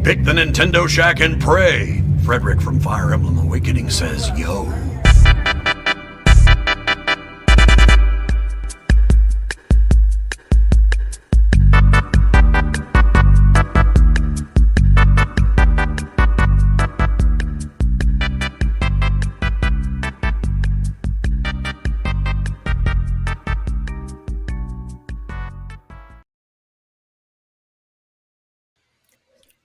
Pick the Nintendo Shack and pray. Frederick from Fire Emblem Awakening says, yo.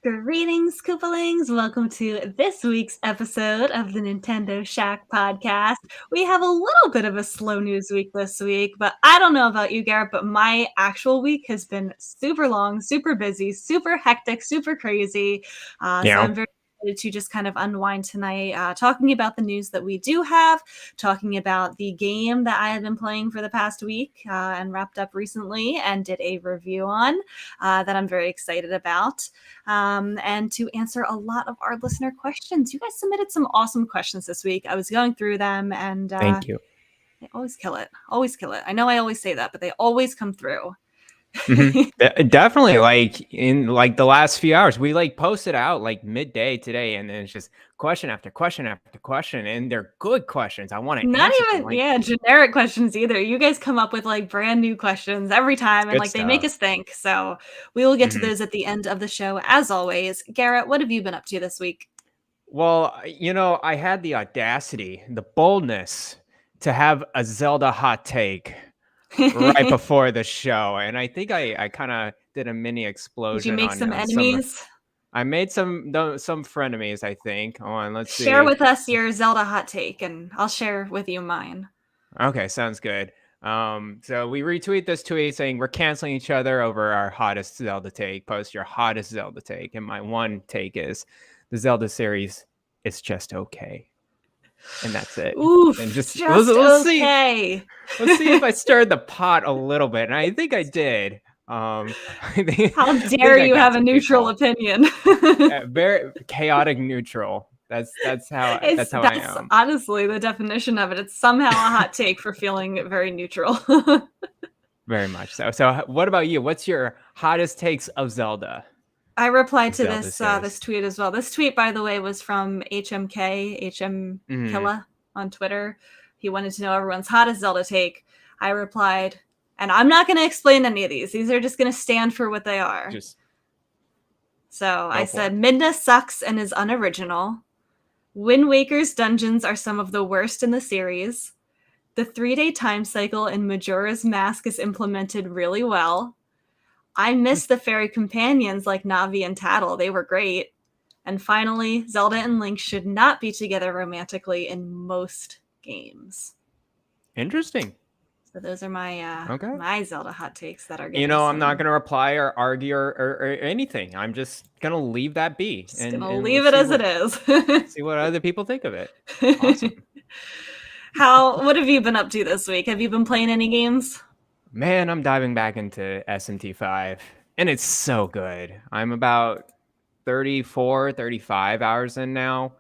Greetings, Koopalings! Welcome to this week's episode of the Nintendo Shack podcast. We have a little bit of a slow news week this week, but I don't know about you, Garrett, but my actual week has been super long, super busy, super hectic, super crazy. So I'm very excited to just kind of unwind tonight, talking about the news that we do have, talking about the game that I have been playing for the past week and wrapped up recently and did a review on that I'm very excited about. And to answer a lot of our listener questions. You guys submitted some awesome questions this week. I was going through them and thank you. They always kill it. Always kill it. I know I always say that, but they always come through. Mm-hmm. Definitely, like in like the last few hours, we like posted out like midday today, and then it's just question after question after question, and they're good questions. I want to not answer even generic questions either. You guys come up with like brand new questions every time, and like they make us think. So we will get to those at the end of the show, as always. Garrett, what have you been up to this week? Well, you know, I had the audacity, the boldness to have a Zelda hot take right before the show, and I think I kind of did a mini explosion. Did you make some enemies? I made some frenemies, I think. Let's see. Share with us your Zelda hot take, and I'll share with you mine. Okay, sounds good. So we retweet this tweet saying we're canceling each other over our hottest Zelda take. Post your hottest Zelda take, and my one take is the Zelda series. It's just okay. And that's it. Oof, and just we'll okay. See. Let's see if I stirred the pot a little bit, and I think I did. How dare you have a neutral opinion? Very chaotic neutral. That's how I am. Honestly, the definition of it. It's somehow a hot take for feeling very neutral. Very much so. So, what about you? What's your hottest takes of Zelda? I replied to this tweet as well. This tweet, by the way, was from HM Killa on Twitter. He wanted to know everyone's hottest Zelda take. I replied, and I'm not going to explain any of these. These are just going to stand for what they are. I said, Midna sucks and is unoriginal. Wind Waker's dungeons are some of the worst in the series. The 3-day time cycle in Majora's Mask is implemented really well. I miss the fairy companions like Navi and Tattle. They were great. And finally, Zelda and Link should not be together romantically in most games. Interesting. So those are my my Zelda hot takes that are getting I'm not going to reply or argue or anything. I'm just going to leave that be. Just going to leave it as it is. See what other people think of it. Awesome. What have you been up to this week? Have you been playing any games? Man, I'm diving back into SMT5, and it's so good. I'm about 35 hours in now.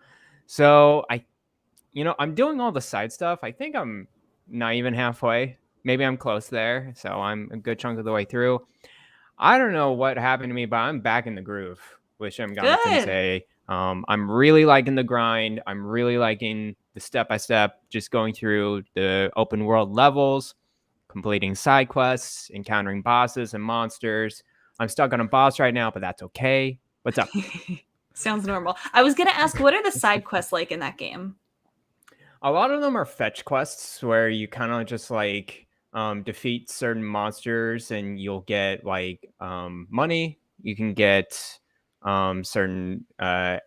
So I'm doing all the side stuff. I think I'm not even halfway. Maybe I'm close there. So I'm a good chunk of the way through. I don't know what happened to me, but I'm back in the groove with Shin Megami Tensei. I'm really liking the grind. I'm really liking the step-by-step, just going through the open world levels, completing side quests, encountering bosses and monsters. I'm stuck on a boss right now, but that's okay. What's up? Sounds normal. I was going to ask, what are the side quests like in that game? A lot of them are fetch quests where you kind of just like defeat certain monsters and you'll get like money. You can get certain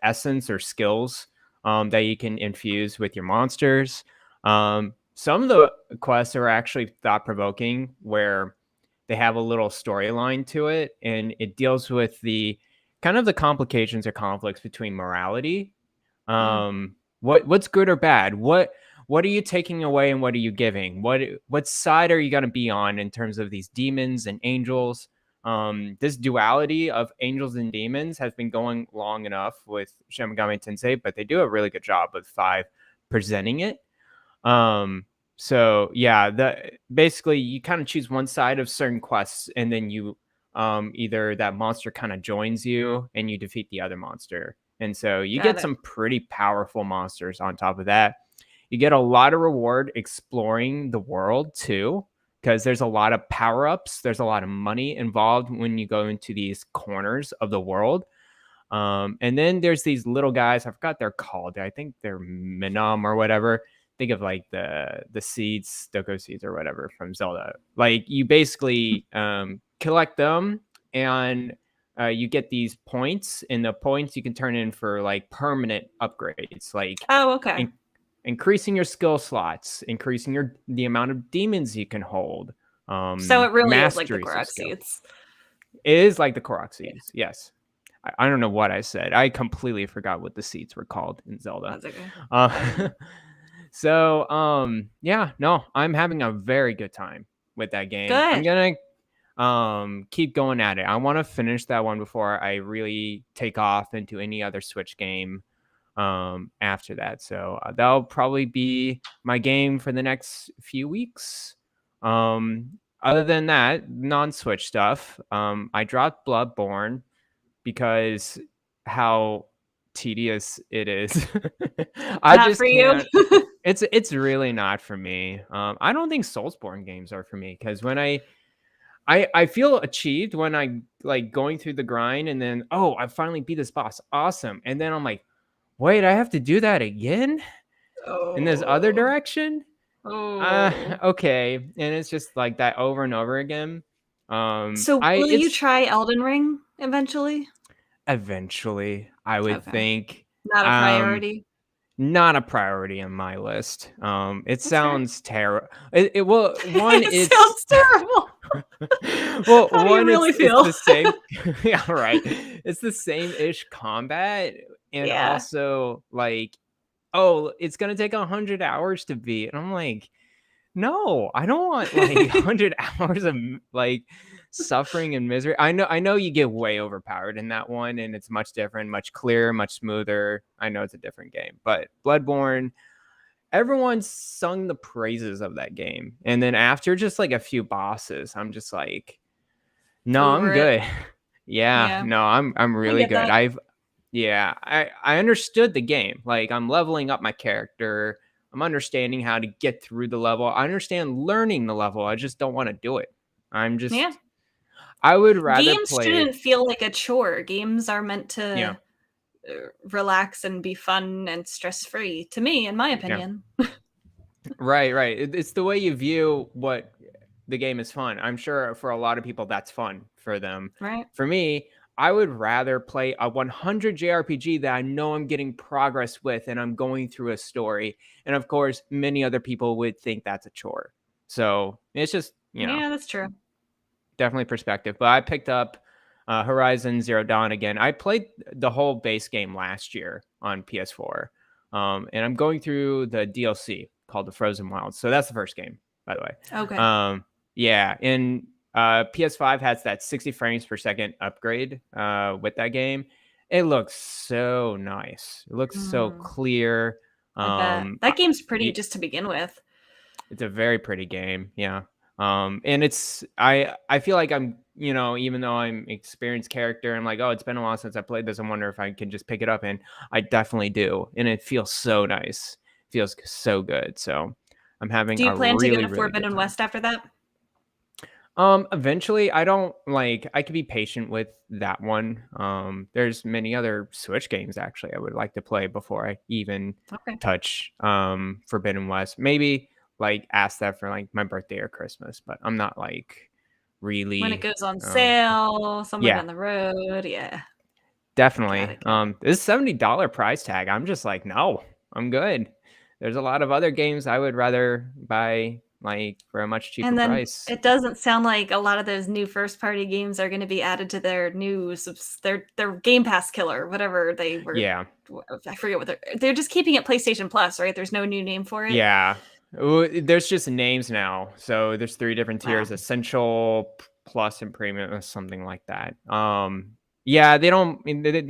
essence or skills that you can infuse with your monsters. Some of the quests are actually thought-provoking where they have a little storyline to it, and it deals with the kind of the complications or conflicts between morality. What's good or bad? What are you taking away and what are you giving? What side are you going to be on in terms of these demons and angels? This duality of angels and demons has been going long enough with Shin Megami Tensei, but they do a really good job with 5 presenting it. So yeah, basically you kind of choose one side of certain quests, and then you either that monster kind of joins you and you defeat the other monster. And so you Got get it. some pretty powerful monsters on top of that. You get a lot of reward exploring the world too, because there's a lot of power-ups. There's a lot of money involved when you go into these corners of the world. And then there's these little guys. I forgot they're called. I think they're Minam or whatever. Think of like the seeds, Doko seeds or whatever from Zelda. Like you basically collect them and you get these points, and the points you can turn in for like permanent upgrades, like Oh, okay. increasing your skill slots, increasing the amount of demons you can hold. So it really is like the masteries of Korok skill. seeds. It is like the Korok seeds, yes. I don't know what I said. I completely forgot what the seeds were called in Zelda. That's okay. Yeah, no, I'm having a very good time with that game. Good. I'm gonna keep going at it. I want to finish that one before I really take off into any other Switch game after that. So that'll probably be my game for the next few weeks. Other than that, non-Switch stuff, I dropped Bloodborne because how tedious it is. I Not just for you. can't. It's really not for me. I don't think Soulsborne games are for me, because when I feel achieved when I like going through the grind and then, oh, I finally beat this boss, awesome, and then I'm like, wait, I have to do that again in this other direction. Okay, and it's just like that over and over again. So will you It's try Elden Ring eventually? eventually, I would Okay. think. Not a priority. Not a priority on my list. It That's sounds terrible. Well, one, It sounds terrible. well, How do you one, really it's feel? the same. Yeah, right. It's the same ish combat, and Yeah. also like, oh, it's gonna take 100 hours to beat, and I'm like, no, I don't want like 100 hours of like suffering and misery. I know you get way overpowered in that one, and it's much different, much clearer, much smoother. I know it's a different game, but Bloodborne, everyone sung the praises of that game, and then after just like a few bosses, I'm just like, no, I'm Over it. good. Yeah, Yeah. no, I'm really get good. that. I understood the game. Like I'm leveling up my character. I'm understanding how to get through the level. I understand learning the level. I just don't want to do it. Yeah. I would rather Games play. shouldn't feel like a chore. Games are meant Yeah. to relax and be fun and stress-free, to me, in my opinion. Right. It's the way you view what the game is fun. I'm sure for a lot of people that's fun for them. Right? For me, I would rather play a 100 JRPG that I know I'm getting progress with and I'm going through a story. And of course, many other people would think that's a chore. So it's just, Yeah, that's true. definitely perspective. But I picked up Horizon Zero Dawn again. I played the whole base game last year on PS4. And I'm going through the DLC called The Frozen Wilds. So that's the first game, by the way. Okay. Yeah, and PS5 has that 60 frames per second upgrade with that game. It looks so nice. It looks so clear. I bet. That game's pretty just to begin with. It's a very pretty game, yeah. And it's I feel like I'm, even though I'm experienced character, I'm like, oh, it's been a while since I played this. I wonder if I can just pick it up, and I definitely do, and it feels so nice. It feels so good. So I'm having Do you a plan really, to go to really Forbidden good time. West after that? Eventually, I don't like, I could be patient with that one. There's many other Switch games actually I would like to play before I even touch Forbidden West. Maybe like ask that for like my birthday or Christmas, but I'm not like really When it goes on sale somewhere yeah, down the road. Yeah. definitely. Got it. This $70 price tag, I'm just like, no, I'm good. There's a lot of other games I would rather buy like for a much cheaper And then price. it doesn't sound like a lot of those new first party games are going to be added to their their Game Pass killer, whatever they were. Yeah. I forget what they're just keeping it PlayStation Plus, right? There's no new name for it. Yeah. There's just names now. So there's 3 different tiers: Essential, Plus, and Premium, or something like that. Yeah, they're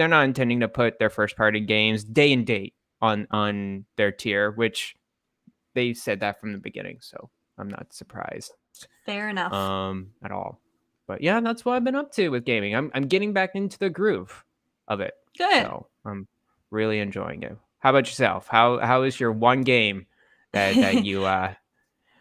not intending to put their first party games day and date on their tier, which they said that from the beginning. So I'm not surprised. Fair enough. At all. But yeah, that's what I've been up to with gaming. I'm getting back into the groove of it. Good. So I'm really enjoying it. How about yourself? How is your one game that you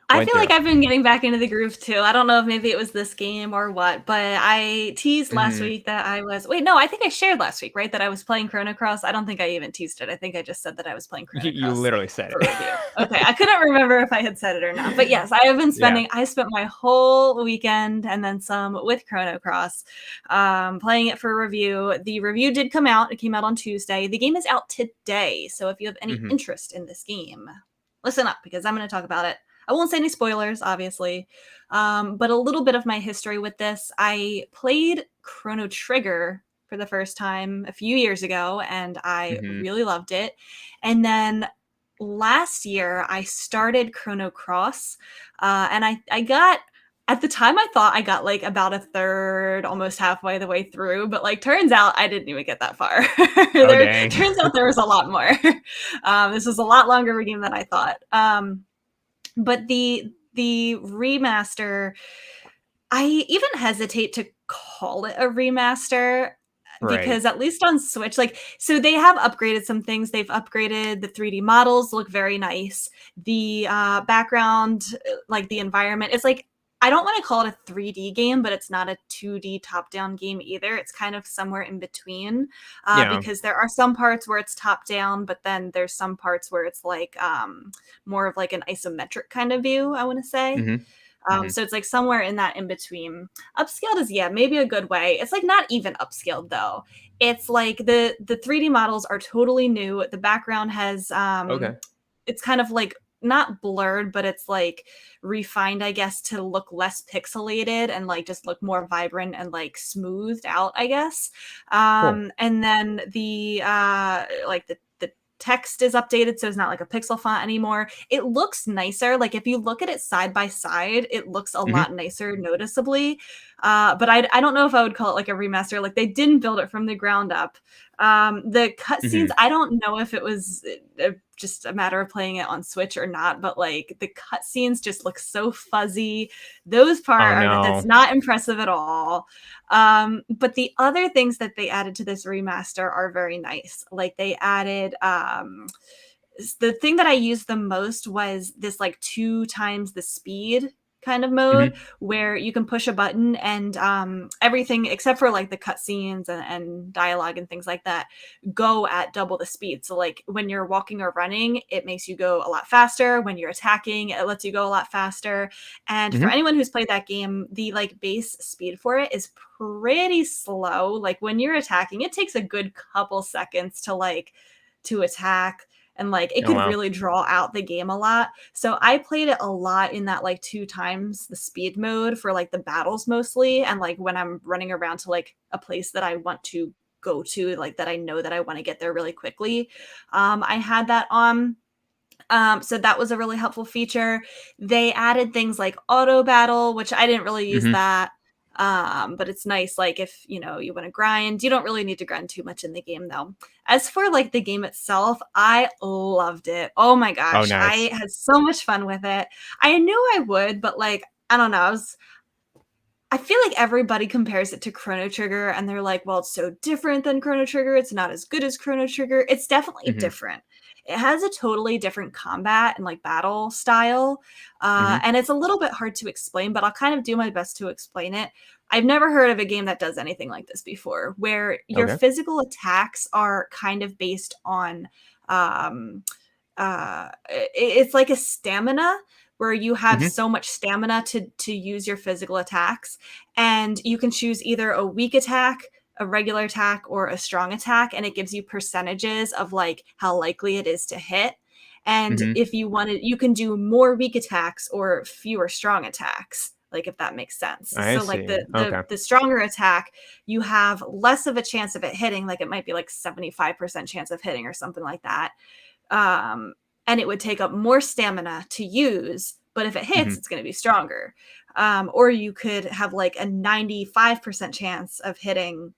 I went feel like through? I've been getting back into the groove too. I don't know if maybe it was this game or what, but I teased last Mhm. week that I was wait, no, I think I shared last week, right? That I was playing Chrono Cross. I don't think I even teased it. I think I just said that I was playing Chrono You Cross literally said for it. review. Okay, I couldn't remember if I had said it or not. But yes, Yeah. I spent my whole weekend and then some with Chrono Cross, playing it for review. The review did come out. It came out on Tuesday. The game is out today. So if you have any Mhm. interest in this game, listen up because I'm going to talk about it. I won't say any spoilers, obviously, but a little bit of my history with this. I played Chrono Trigger for the first time a few years ago, and I Mhm. really loved it. And then last year, I started Chrono Cross, and I got. At the time, I thought I got like about a third, almost halfway the way through, but like turns out I didn't even get that far. Oh There dang. turns out there was a lot more. This was a lot longer of a game than I thought. But the remaster, I even hesitate to call it a remaster Right. because at least on Switch, like, so they have upgraded some things. They've upgraded the 3D models, look very nice. The background, like the environment, it's like I don't want to call it a 3D game, but it's not a 2D top-down game either. It's kind of somewhere in between, Yeah. because there are some parts where it's top-down, but then there's some parts where it's like more of like an isometric kind of view, I want to say. Mhm. Mhm. So it's like somewhere in that in between. Upscaled is maybe a good way. It's like not even upscaled though. It's like the 3D models are totally new. The background has Okay. it's kind of like not blurred, but it's like refined, I guess, to look less pixelated and like just look more vibrant and like smoothed out, I guess. Cool. And then the like the text is updated, so it's not like a pixel font anymore. It looks nicer. Like if you look at it side by side, it looks a Mhm. lot nicer noticeably. But I don't know if I would call it like a remaster. Like they didn't build it from the ground up. The cutscenes, Mhm. I don't know if it was just a matter of playing it on Switch or not, but like the cutscenes just look so fuzzy. Those Oh part are that's no. not impressive at all. But the other things that they added to this remaster are very nice. Like they added the thing that I used the most was this like 2 times the speed kind of mode Mhm. where you can push a button and everything except for like the cutscenes and dialogue and things like that go at double the speed. So like when you're walking or running, it makes you go a lot faster. When you're attacking, it lets you go a lot faster. And for Mhm. anyone who's played that game, the like base speed for it is pretty slow. Like when you're attacking, it takes a good couple seconds to attack, and like it Oh could wow. really draw out the game a lot. So I played it a lot in that like 2 times the speed mode for like the battles mostly, and like when I'm running around to like a place that I want to go to, like that I know that I want to get there really quickly. I had that on. So that was a really helpful feature. They added things like auto battle, which I didn't really use Mhm. that. But it's nice, like if you want to grind, you don't really need to grind too much in the game though. As for like the game itself, I loved it. Oh my Oh gosh, I nice. had so much fun with it. I knew I would, but like I don't know, I feel like everybody compares it to Chrono Trigger and they're like, well, it's so different than Chrono Trigger. It's not as good as Chrono Trigger. It's definitely Mhm. different. It has a totally different combat and like battle style. Mhm. And it's a little bit hard to explain, but I'll kind of do my best to explain it. I've never heard of a game that does anything like this before, where your Okay. physical attacks are kind of based on it's like a stamina where you have Mhm. so much stamina to use your physical attacks, and you can choose either a weak attack, a regular attack, or a strong attack, and it gives you percentages of like how likely it is to hit. And Mhm. if you wanted, you can do more weak attacks or fewer strong attacks, like if that makes sense. I So like see. Okay. the stronger attack, you have less of a chance of it hitting, like it might be like 75% chance of hitting or something like that. um, and it would take up more stamina to use, but if it hits, Mhm. it's going to be stronger. Or you could have like a 95% chance of hitting,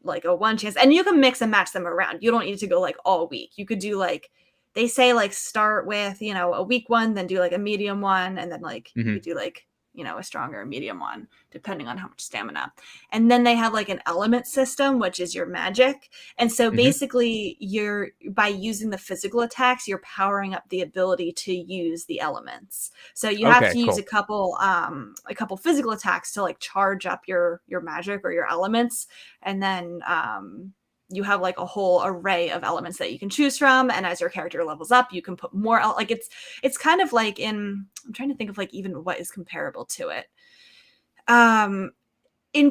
like a one chance, and you can mix and match them around. You don't need to go like all week. You could do like, they say like start with, a weak one, then do like a medium one, and then like you Mhm. could do like, a stronger or medium one, depending on how much stamina. And then they have like an element system, which is your magic. And so basically by using the physical attacks, you're powering up the ability to use the elements. So you have to use a couple physical attacks to like charge up your magic or your elements. And then you have like a whole array of elements that you can choose from, and as your character levels up, you can put more like it's kind of like I'm trying to think of like even what is comparable to it. In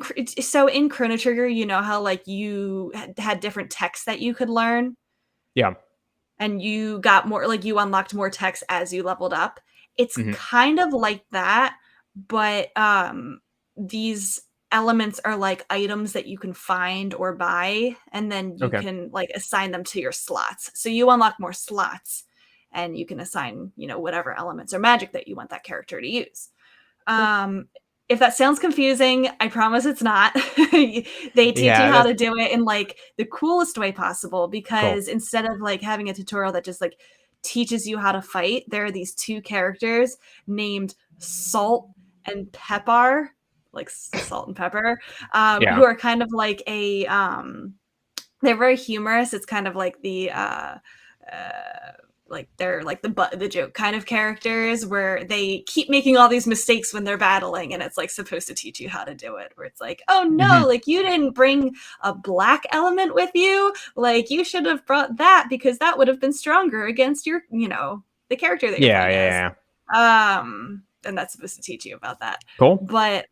Chrono Trigger, you know how like you had different texts that you could learn, and you got more, like you unlocked more text as you leveled up. It's kind of like that, but these elements are like items that you can find or buy, and then you can like assign them to your slots. So you unlock more slots, and you can assign, whatever elements or magic that you want that character to use. If that sounds confusing, I promise it's not. They teach you how to do it in like the coolest way possible, because instead of like having a tutorial that just like teaches you how to fight, there are these two characters named Salt and Pepper, like salt and pepper, who are kind of like they're very humorous. It's kind of like the like they're like the butt of the joke kind of characters, where they keep making all these mistakes when they're battling, and it's like supposed to teach you how to do it, where it's like, oh no, like you didn't bring a black element with you, like you should have brought that, because that would have been stronger against your the character that you're playing as. And that's supposed to teach you about that. But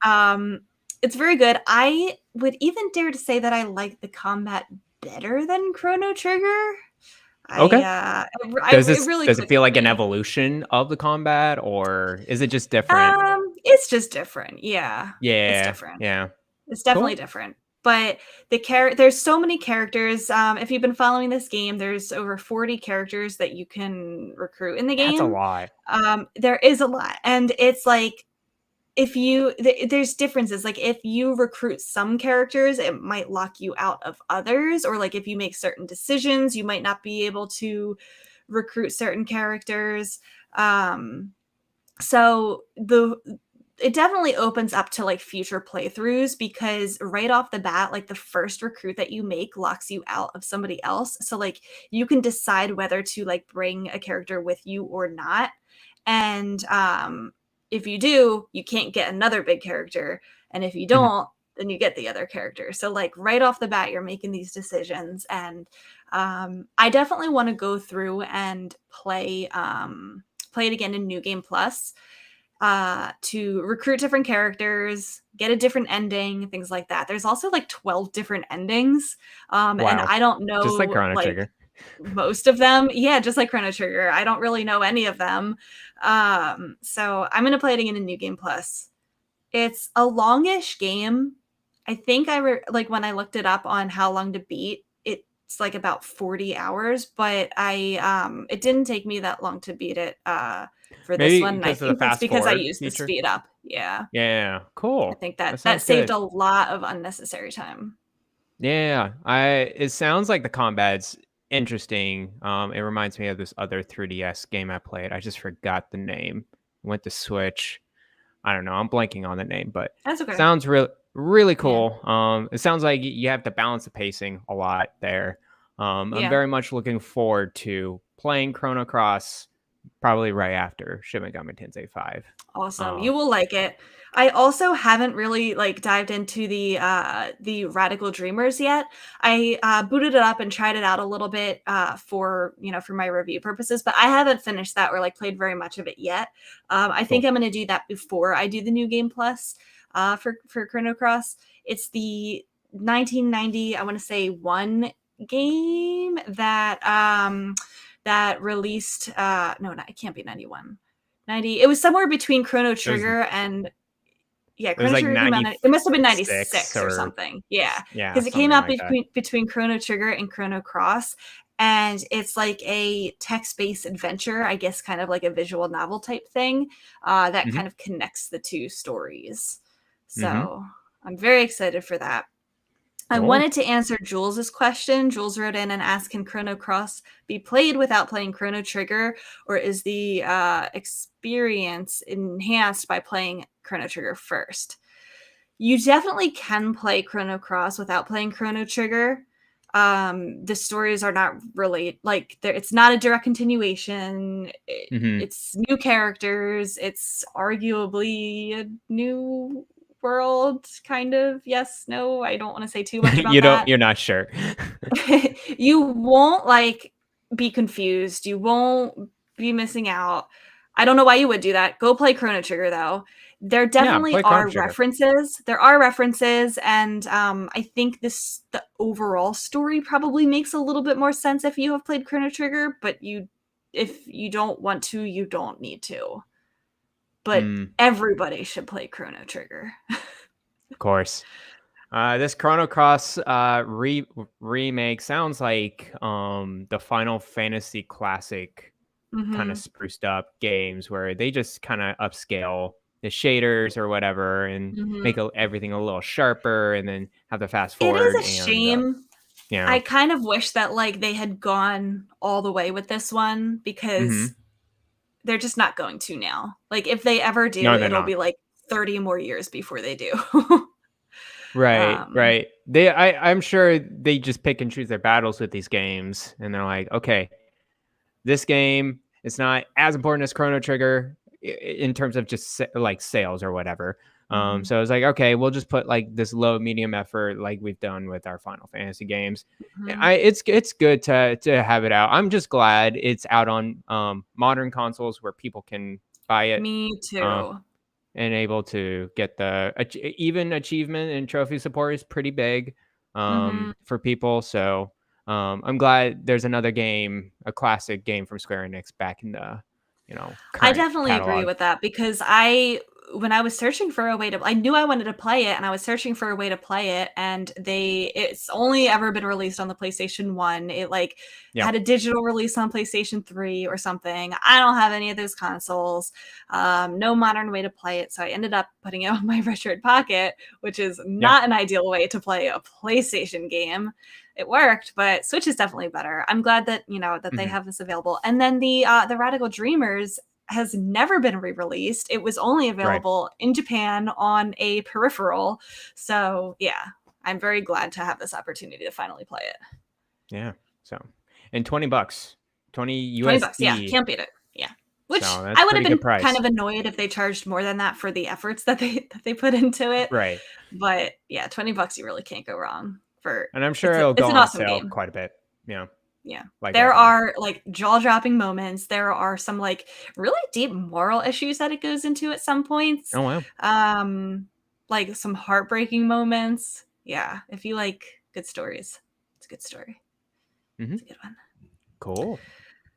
it's very good. I would even dare to say that I like the combat better than Chrono Trigger. Does it feel like an evolution of the combat, or is it just different? It's just different. Yeah. It's different. Yeah. It's definitely different. But there's so many characters. If you've been following this game, there's over 40 characters that you can recruit in the game. That's a lot. There is a lot. And it's like, there's differences. Like if you recruit some characters, it might lock you out of others. Or like if you make certain decisions, you might not be able to recruit certain characters. So it definitely opens up to like future playthroughs, because right off the bat, like the first recruit that you make locks you out of somebody else. So like you can decide whether to like bring a character with you or not. And if you do, you can't get another big character. And if you don't, then you get the other character. So like right off the bat, you're making these decisions. And I definitely want to go through and play it again in New Game Plus. To recruit different characters, get a different ending, things like that. There's also like 12 different endings. And I don't know, just like Chrono Trigger. Most of them. Yeah, just like Chrono Trigger. I don't really know any of them. So I'm going to play it again in New Game Plus. It's a longish game. I think when I looked it up on how long to beat, it's like about 40 hours, but it didn't take me that long to beat it for this one. I think it's because I used the speed up. Yeah, cool. I think that saved a lot of unnecessary time. It sounds like the combat's interesting. It reminds me of this other 3DS game I played. I just forgot the name. Went to Switch. I don't know. I'm blanking on the name, but that's okay. Sounds really cool. It sounds like you have to balance the pacing a lot there. I'm very much looking forward to playing Chrono Cross probably right after Shin Megami Tensei 5. Awesome. You will like it. I also haven't really like dived into the Radical Dreamers yet. I booted it up and tried it out a little bit for my review purposes, but I haven't finished that or like played very much of it yet. I think I'm going to do that before I do the New Game Plus for Chrono Cross. It's the 1990, I want to say, one game that released it can't be 91. 90. It was somewhere between Chrono Trigger and Chrono Trigger came out, it must have been 96 or something. Yeah, because it came out between Chrono Trigger and Chrono Cross, and it's like a text-based adventure, I guess, kind of like a visual novel type thing that kind of connects the two stories. So I'm very excited for that. I Cool. wanted to answer Jules's question. Jules wrote in and asked, can Chrono Cross be played without playing Chrono Trigger, or is the experience enhanced by playing Chrono Trigger first? You definitely can play Chrono Cross without playing Chrono Trigger. The stories are not really like it's not a direct continuation. It's new characters. It's arguably a new world, kind of. Yes, no, I don't want to say too much about that. You're not sure. You won't like be confused. You won't be missing out. I don't know why you would do that. Go play Chrono Trigger though. There definitely play Chrono are Trigger. references. There are references, and I think the overall story probably makes a little bit more sense if you have played Chrono Trigger. But if you don't want to, you don't need to. But everybody should play Chrono Trigger. Of course. This Chrono Cross remake sounds like the Final Fantasy Classic kind of spruced up games where they just kind of upscale the shaders or whatever and make everything a little sharper and then have the fast forward. It is a shame. Yeah. I kind of wish that like they had gone all the way with this one because they're just not going to now. Like if they ever do, it'll be like 30 more years before they do. Right. I'm sure they just pick and choose their battles with these games, and they're like, okay, this game is not as important as Chrono Trigger in terms of just like sales or whatever. So it's like, okay, we'll just put like this low medium effort like we've done with our Final Fantasy games. It's good to have it out. I'm just glad it's out on modern consoles where people can buy it. Me too. And able to get the even achievement and trophy support is pretty big for people. So I'm glad there's another game, a classic game from Square Enix back in the, I definitely catalog. agree with that because when I was searching for a way to, I knew I wanted to play it and I was searching for a way to play it, and it's only ever been released on the PlayStation 1. It had a digital release on PlayStation 3 or something. I don't have any of those consoles. No modern way to play it. So I ended up putting it on my Metroid Pocket, which is not an ideal way to play a PlayStation game. It worked, but Switch is definitely better. I'm glad that, that they have this available. And then the Radical Dreamers has never been re-released. It was only available in Japan on a peripheral. So yeah, I'm very glad to have this opportunity to finally play it. Yeah. So, and $20, $20 $20. Yeah, can't beat it. Yeah. Which I would have been kind of annoyed if they charged more than that for the efforts that they put into it. Right. But yeah, $20, you really can't go wrong. And I'm sure it'll go on sale quite a bit. Yeah. Yeah. There are like jaw-dropping moments. There are some like really deep moral issues that it goes into at some points. Oh wow. Like some heartbreaking moments. Yeah. If you like good stories, it's a good story. It's a good one. Cool.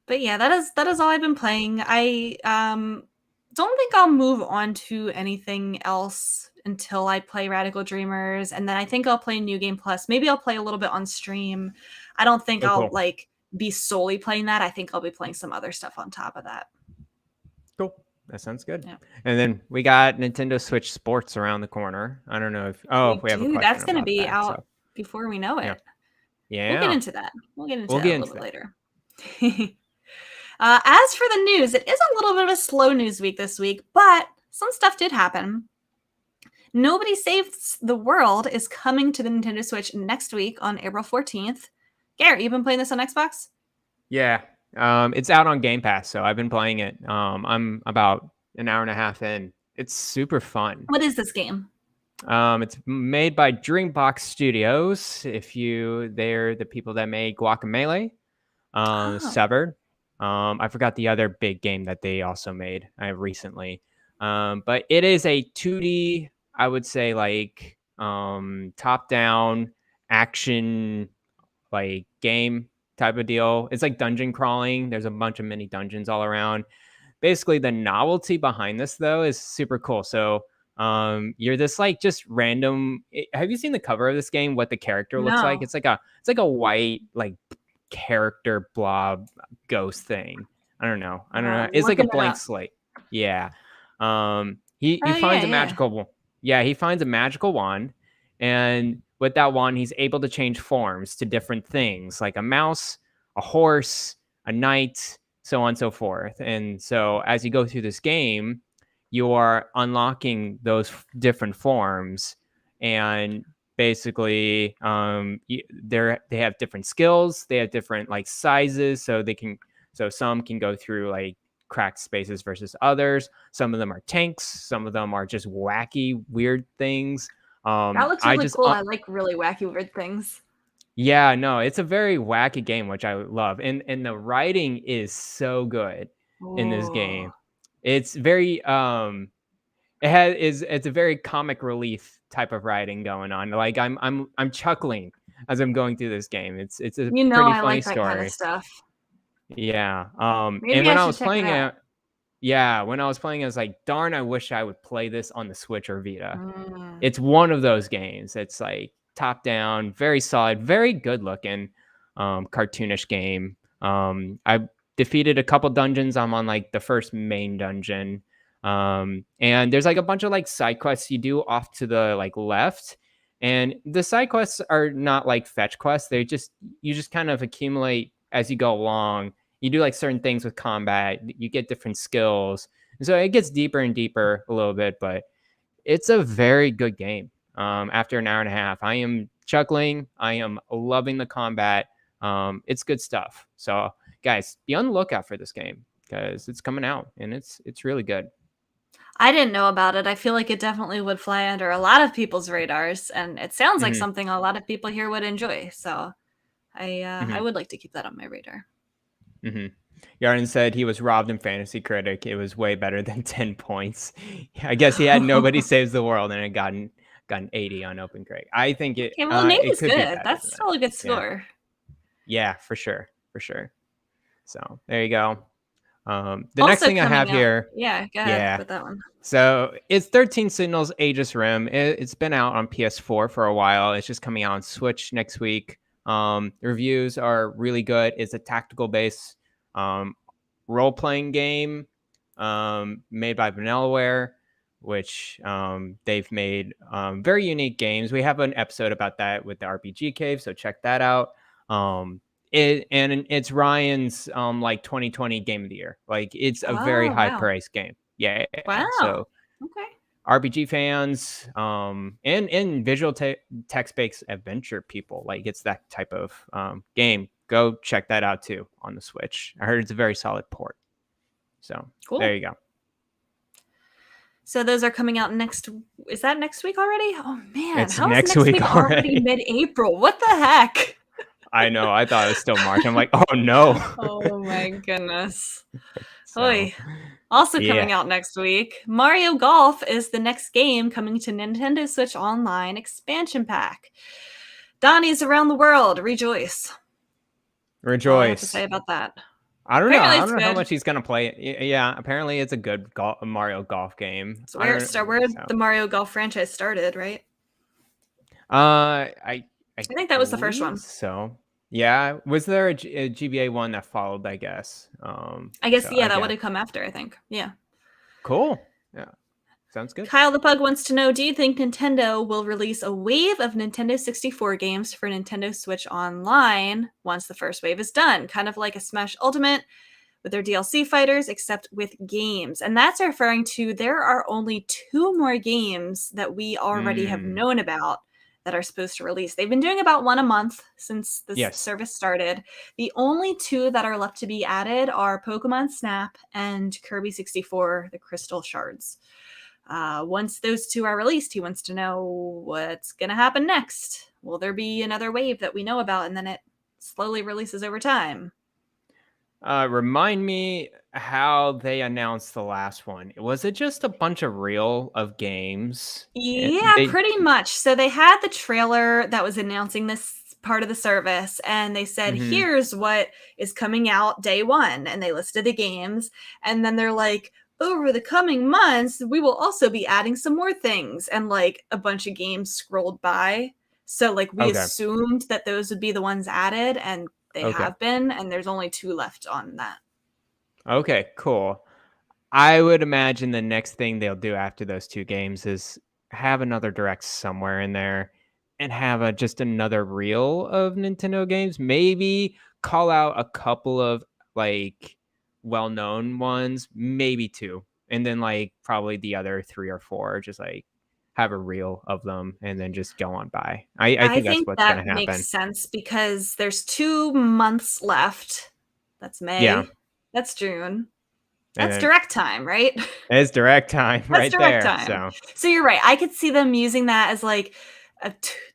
But yeah, that is all I've been playing. I don't think I'll move on to anything else until I play Radical Dreamers, and then I think I'll play New Game Plus. Maybe I'll play a little bit on stream. I don't think I'll like be solely playing that. I think I'll be playing some other stuff on top of that. Cool. That sounds good. Yeah. And then we got Nintendo Switch Sports around the corner. I don't know if we have a question. That's going to be out before we know it. Yeah. We'll get into that. We'll get into that a little bit later. As for the news, it is a little bit of a slow news week this week, but some stuff did happen. Nobody Saves the World is coming to the Nintendo Switch next week on April 14th. Garrett, you been playing this on Xbox? Yeah. It's out on Game Pass, so I've been playing it. I'm about an hour and a half in. It's super fun. What is this game? It's made by Dreambox Studios. They're the people that made Guacamelee, Severed. I forgot the other big game that they also made recently. But it is a 2D, I would say, like top-down action like game type of deal. It's like dungeon crawling. There's a bunch of mini dungeons all around. Basically, the novelty behind this though is super cool. So you're this like just random. Have you seen the cover of this game? What the character looks like? It's like a white like character blob ghost thing. I don't know. It's like a blank slate. Yeah. He finds a magical. Yeah, he finds a magical wand, And with that wand, he's able to change forms to different things, like a mouse, a horse, a knight, so on and so forth. And so as you go through this game, you are unlocking those different forms, and basically they have different skills, they have different like sizes, so some can go through like cracked spaces versus others. Some of them are tanks, some of them are just wacky weird things. That looks I really just cool. I like really wacky weird things. Yeah, no, it's a very wacky game, which I love, and the writing is so good in this Ooh. game. It's very it's a very comic relief type of writing going on. Like I'm chuckling as I'm going through this game. It's a You know pretty I funny like that kind of story. stuff. Yeah. And Maybe I when I should was check it playing out. it, yeah, when I was playing, I was like, darn, I wish I would play this on the Switch or Vita. Mm. It's one of those games. It's like top down, very solid, very good looking, cartoonish game. I defeated a couple dungeons. I'm on like the first main dungeon. And there's like a bunch of like side quests you do off to the like left. And the side quests are not like fetch quests. You just kind of accumulate as you go along. You do like certain things with combat, you get different skills. And so it gets deeper and deeper a little bit, but it's a very good game. After an hour and a half, I am chuckling. I am loving the combat. It's good stuff. So, guys, be on the lookout for this game because it's coming out and it's really good. I didn't know about it. I feel like it definitely would fly under a lot of people's radars, and it sounds like hmm something a lot of people here would enjoy. So I hmm would like to keep that on my radar. hmm Yarden said he was robbed in Fantasy Critic. It was way better than 10 points. I guess he had Nobody Saves the World and it got an 80 on Open Critic. I think Okay, well, an 80 it is could be good. better than That's that. still a good Yeah. score. Yeah, for sure. For sure. So there you go. The Also next thing I coming have out. here, Yeah, go ahead with that one. so it's 13 Signals Aegis Rim. It's been out on PS4 for a while. It's just coming out on Switch next week. Reviews are really good. It's a tactical based role-playing game made by Vanillaware, which they've made very unique games. We have an episode about that with the RPG Cave, so check that out. It's Ryan's like 2020 Game of the Year. Like it's a very Oh, high wow. priced game. Yeah. Wow. So Okay. RPG fans, and visual text-based adventure people, like it's that type of game. Go check that out too on the Switch. I heard it's a very solid port. So Cool. there you go. So those are coming out next. Is that next week already? Oh man, It's how is next next week week already already. mid-April? What the heck? I know. I thought it was still March. I'm like, oh no. Oh my goodness. So, Oy. Also yeah. coming out next week, Mario Golf is the next game coming to Nintendo Switch Online expansion pack. Donnie's around the world. Rejoice. That's all I have to say Rejoice. about that. I don't know. Apparently I it's don't know how good. much he's gonna play it. Yeah, apparently it's a good Mario Golf game. It's where the Mario Golf franchise started, right? I think that was the first believe one. So yeah, was there a GBA one that followed? I guess. I guess that would have come after. I think. Yeah. Cool. Yeah, sounds good. Kyle the Pug wants to know, do you think Nintendo will release a wave of Nintendo 64 games for Nintendo Switch Online once the first wave is done? Kind of like a Smash Ultimate with their DLC fighters, except with games. And that's referring to there are only 2 more games that we already have known about that are supposed to release. They've been doing about 1 a month since this service started. The only 2 that are left to be added are Pokemon Snap and Kirby 64, the Crystal Shards. Once those 2 are released, he wants to know what's going to happen next. Will there be another wave that we know about and then it slowly releases over time? Remind me how they announced the last one. Was it just a bunch of reel of games? Yeah, pretty much. So they had the trailer that was announcing this part of the service, and they said, here's what is coming out day 1, and they listed the games, and then they're like, over the coming months, we will also be adding some more things, and like a bunch of games scrolled by. So like we assumed that those would be the ones added, and they have been, and there's only 2 left on that. Okay, cool. I would imagine the next thing they'll do after those 2 games is have another direct somewhere in there. and have just another reel of Nintendo games. Maybe call out a couple of like well-known ones, maybe 2, and then like probably the other 3 or 4 just like have a reel of them and then just go on by. I think that's think what's that going to happen. makes sense because there's 2 months left. That's May. Yeah. That's June. And That's direct time, right? it's direct time right direct there. time. So you're right. I could see them using that as like a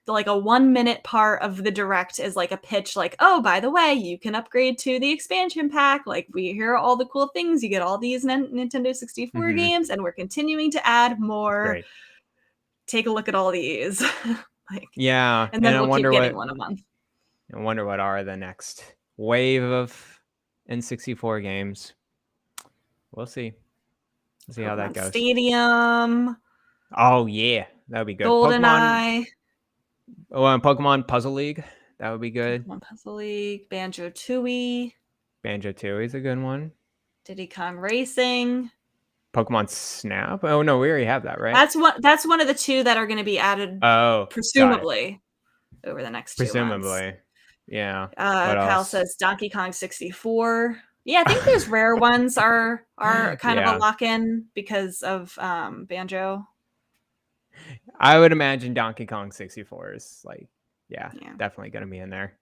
1-minute part of the direct as like a pitch, like, oh, by the way, you can upgrade to the expansion pack. Like, here are all the cool things. You get all these Nintendo 64 games, and we're continuing to add more. Great. Take a look at all these. Like, yeah, and then I we'll wonder keep getting one a month. I wonder what are the next wave of N64 games. We'll see. We'll see how that goes. Stadium. Oh yeah, that would be good. GoldenEye. Pokemon Puzzle League. That would be good. Pokemon Puzzle League. Banjo-Tooie. Banjo-Tooie is a good one. Diddy Kong Racing. Pokemon Snap. Oh no, we already have that, right? That's one of the 2 that are going to be added. Oh, presumably over the next 2 months. Yeah. Kyle says Donkey Kong 64. Yeah, I think those rare ones are kind of a lock-in because of Banjo. I would imagine Donkey Kong 64 is like, definitely going to be in there.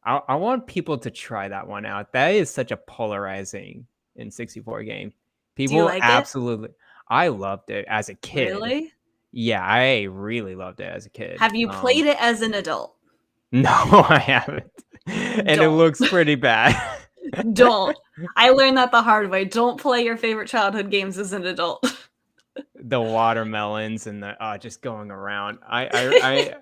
I want people to try that one out. That is such a polarizing N64 game. People like absolutely. I loved it as a kid. Really? Yeah, I really loved it as a kid. Have you played it as an adult? No, I haven't. And it looks pretty bad. Don't. I learned that the hard way. Don't play your favorite childhood games as an adult. The watermelons and the just going around. I'm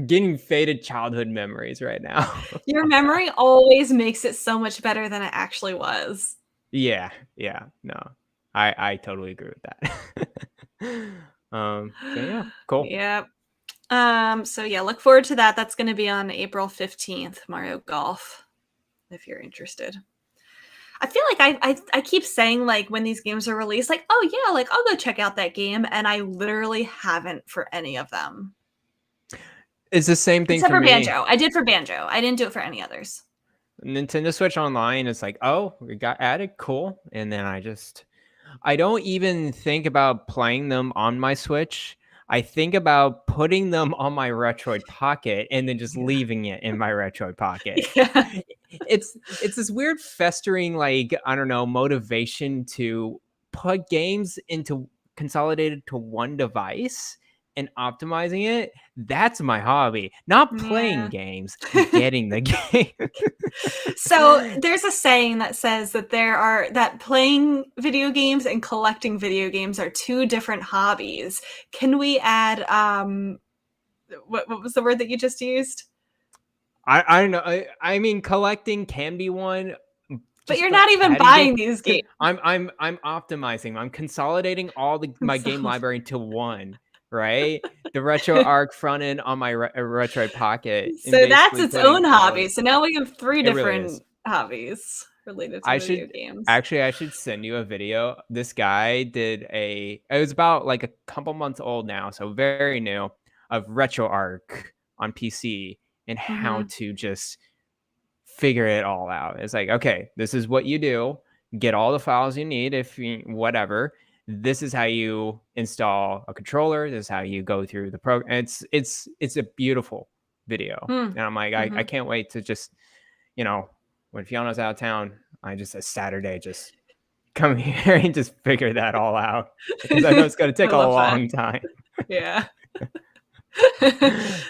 getting faded childhood memories right now. Your memory always makes it so much better than it actually was. Yeah. No, I totally agree with that. So yeah, cool. Yep. So yeah, look forward to that. That's going to be on April 15th, Mario Golf, if you're interested. I feel like I keep saying, like, when these games are released, like, oh yeah, like, I'll go check out that game, and I literally haven't for any of them. It's the same thing except for for me. Banjo. I did for Banjo. I didn't do it for any others. Nintendo Switch Online is like, oh, we got added, cool. And then I don't even think about playing them on my Switch. I think about putting them on my Retroid Pocket and then just leaving it in my Retroid Pocket. Yeah. It's this weird festering, like, I don't know, motivation to put games into consolidated to one device and optimizing it. That's my hobby. Not playing games, getting the game. So there's a saying that says that playing video games and collecting video games are 2 different hobbies. Can we add what was the word that you just used? I don't know. I mean, collecting can be one, but you're not even buying these games. I'm optimizing. I'm consolidating all my game library into one. Right, the RetroArch front end on my Retroid Pocket. So that's its own hobby. So now we have 3 different hobbies related to video games. Actually, I should send you a video. This guy did it was about like a couple months old now, so very new, of RetroArch on PC and how to just figure it all out. It's like, okay, this is what you do. Get all the files you need whatever. This is how you install a controller. This is how you go through the program. It's a beautiful video. And I'm like, I can't wait to just, when Fiona's out of town, a Saturday, just come here and just figure that all out. Because I know it's going to take a long time. Yeah.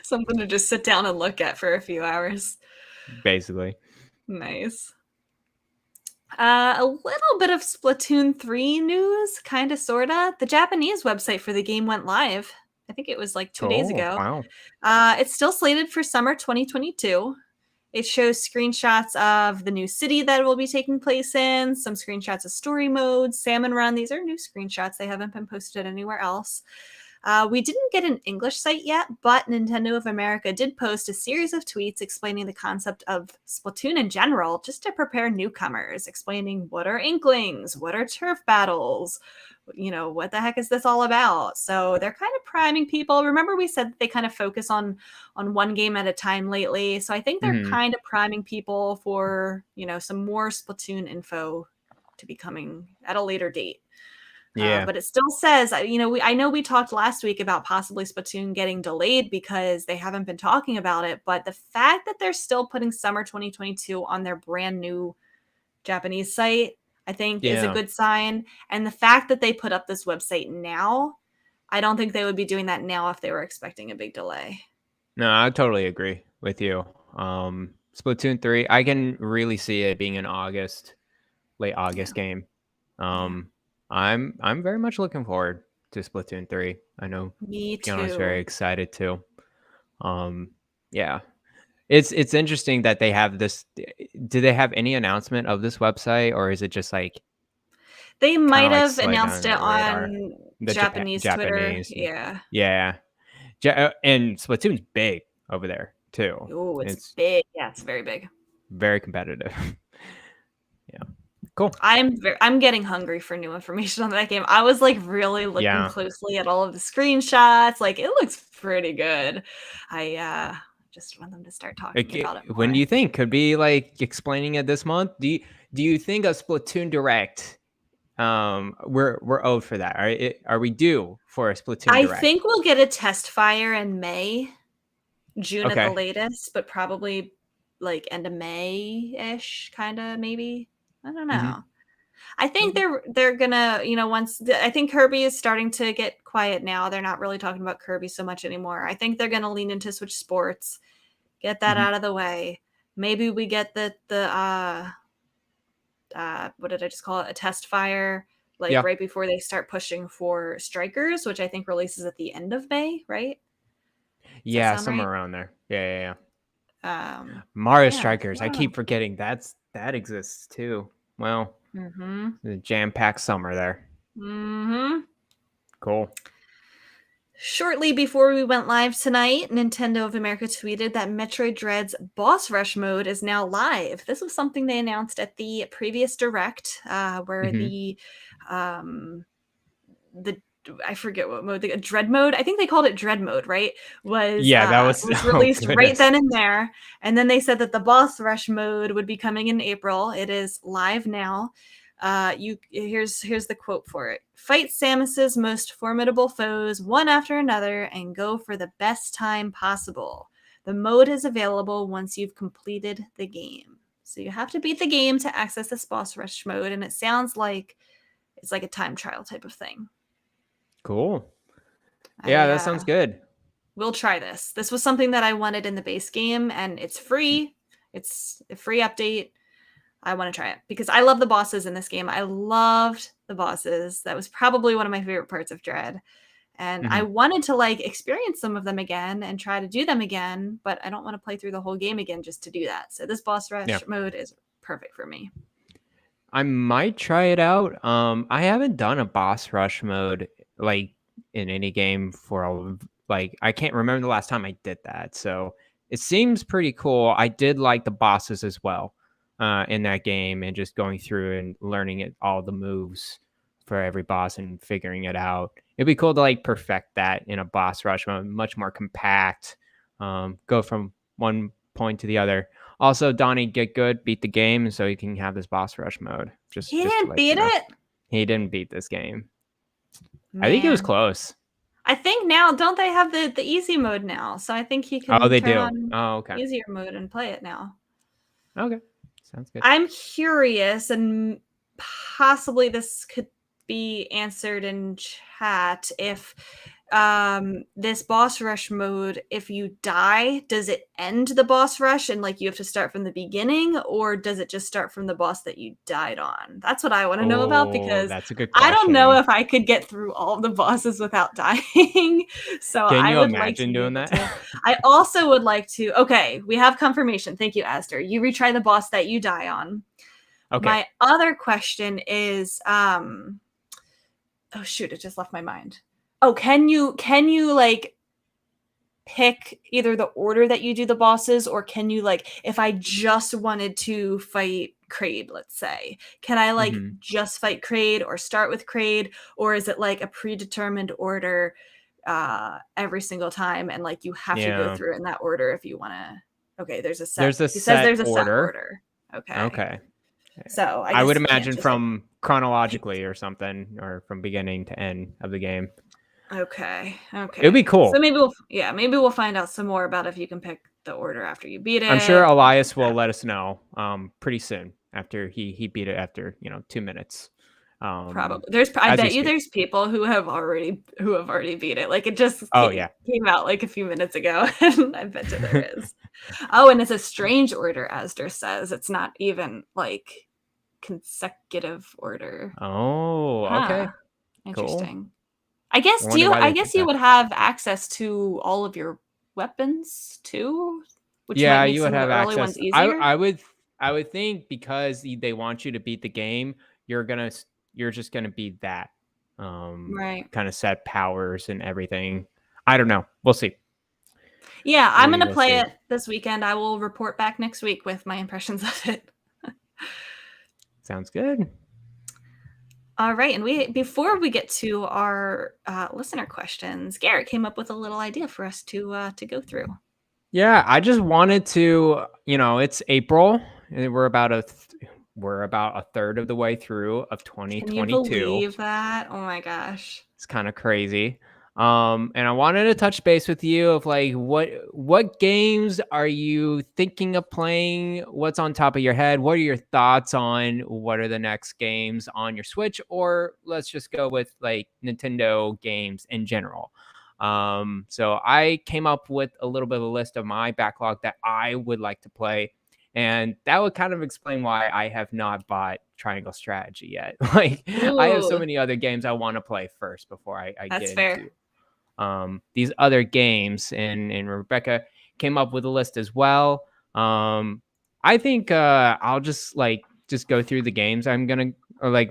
Something to just sit down and look at for a few hours. Basically. Nice. A little bit of Splatoon 3 news, kind of, sort of. The Japanese website for the game went live. I think it was like 2 days ago. Wow. It's still slated for summer 2022. It shows screenshots of the new city that it will be taking place in, some screenshots of story modes, Salmon Run. These are new screenshots. They haven't been posted anywhere else. We didn't get an English site yet, but Nintendo of America did post a series of tweets explaining the concept of Splatoon in general, just to prepare newcomers, explaining what are Inklings, what are turf battles, what the heck is this all about? So they're kind of priming people. Remember we said that they kind of focus on one game at a time lately. So I think they're kind of priming people for, some more Splatoon info to be coming at a later date. Yeah. But it still says, I know we talked last week about possibly Splatoon getting delayed because they haven't been talking about it. But the fact that they're still putting summer 2022 on their brand new Japanese site, I think is a good sign. And the fact that they put up this website now, I don't think they would be doing that now if they were expecting a big delay. No, I totally agree with you. Splatoon 3, I can really see it being an late August game. I'm very much looking forward to Splatoon 3. I know Me Fiona too. very excited too. Yeah. It's interesting that they have this. Do they have any announcement of this website, or is it just like they might like have slid announced under it the radar? on The Japanese Twitter. Japanese. Yeah. Yeah. And Splatoon's big over there too. Oh, it's big. Yeah, it's very big. Very competitive. Yeah. Cool. I'm getting hungry for new information on that game. I was like really looking closely at all of the screenshots. Like it looks pretty good. I just want them to start talking about it more. When do you think could be like explaining it this month? Do you think a Splatoon Direct? We're owed for that. Are we due for a Splatoon Direct? I think we'll get a test fire in May, June at the latest, but probably like end of May-ish, kind of maybe. I don't know. I think they're gonna, I think Kirby is starting to get quiet now. They're not really talking about Kirby so much anymore. I think they're gonna lean into Switch Sports, get that out of the way. Maybe we get the what did I just call it? A test fire, right before they start pushing for Strikers, which I think releases at the end of May, right? Yeah, somewhere around there. Yeah. Mario Strikers. I keep forgetting that exists too. Well, the jam-packed summer there. Cool. Shortly before we went live tonight, Nintendo of America tweeted that Metroid Dread's Boss Rush mode is now live. This was something they announced at the previous Direct, where the I forget what mode, the Dread mode. I think they called it Dread mode, right? That was released right then and there. And then they said that the Boss Rush mode would be coming in April. It is live now. Here's the quote for it. Fight Samus's most formidable foes one after another and go for the best time possible. The mode is available once you've completed the game. So you have to beat the game to access this Boss Rush mode, and it sounds like it's like a time trial type of thing. Cool. Yeah, that sounds good. We'll try this. This was something that I wanted in the base game, and it's free. It's a free update. I want to try it because I love the bosses in this game. I loved the bosses. That was probably one of my favorite parts of Dread. And I wanted to experience some of them again and try to do them again, but I don't want to play through the whole game again just to do that. So this Boss Rush mode is perfect for me. I might try it out. I haven't done a Boss Rush mode in any game for I can't remember the last time I did that. So it seems pretty cool. I did like the bosses as well in that game, and just going through and learning all the moves for every boss and figuring it out. It'd be cool to perfect that in a Boss Rush mode, much more compact. Go from one point to the other. Also, Donnie, get good, beat the game, so you can have this Boss Rush mode. He didn't beat it? He didn't beat this game. Man. I think it was close. I think now, don't they have the easy mode now? So I think he can they turn do. on Okay. easier mode and play it now. Okay. Sounds good. I'm curious, and possibly this could be answered in chat, if this Boss Rush mode, if you die, does it end the Boss Rush and you have to start from the beginning, or does it just start from the boss that you died on? That's what I want to know about, because that's a good question. I don't know if I could get through all the bosses without dying. So can you I would imagine doing that? I also would like to. Okay, we have confirmation. Thank you, Aster. You retry the boss that you die on. Okay. My other question is, oh shoot, it just left my mind. Oh, can you pick either the order that you do the bosses, or can you if I just wanted to fight Kraid, let's say. Can I like just fight Kraid or start with Kraid, or is it like a predetermined order every single time, and like you have to go through it in that order if you want to? Okay, there's a set. He says there's a set order. Okay. So I would imagine from chronologically or something, or from beginning to end of the game. Okay. It would be cool. So maybe we'll find out some more about if you can pick the order after you beat it. I'm sure Elias will let us know pretty soon after he beat it after 2 minutes. Probably I bet you there's people who have already beat it. Like it just came out like a few minutes ago, and I bet you there is. Oh, and it's a strange order, Asder says. It's not even like consecutive order. Oh, okay. Interesting. Cool. I guess you would have access to all of your weapons too, which might make you some would have of the early access. ones easier. I would think because they want you to beat the game, you're just gonna beat that right kind of set powers and everything. I don't know. We'll see. Yeah, I'm gonna play it this weekend. I will report back next week with my impressions of it. Sounds good. All right, and before we get to our listener questions, Garrett came up with a little idea for us to go through. Yeah, I just wanted to, it's April, and we're about a third of the way through of 2022. Can you believe that? Oh my gosh, it's kind of crazy. And I wanted to touch base with you of like what games are you thinking of playing? What's on top of your head? What are your thoughts on what are the next games on your Switch? Or let's just go with like Nintendo games in general. So I came up with a little bit of a list of my backlog that I would like to play. And that would kind of explain why I have not bought Triangle Strategy yet. Like I have so many other games I want to play first before I get into these other games, and Rebecca came up with a list as well. I think I'll just go through the games. I'm gonna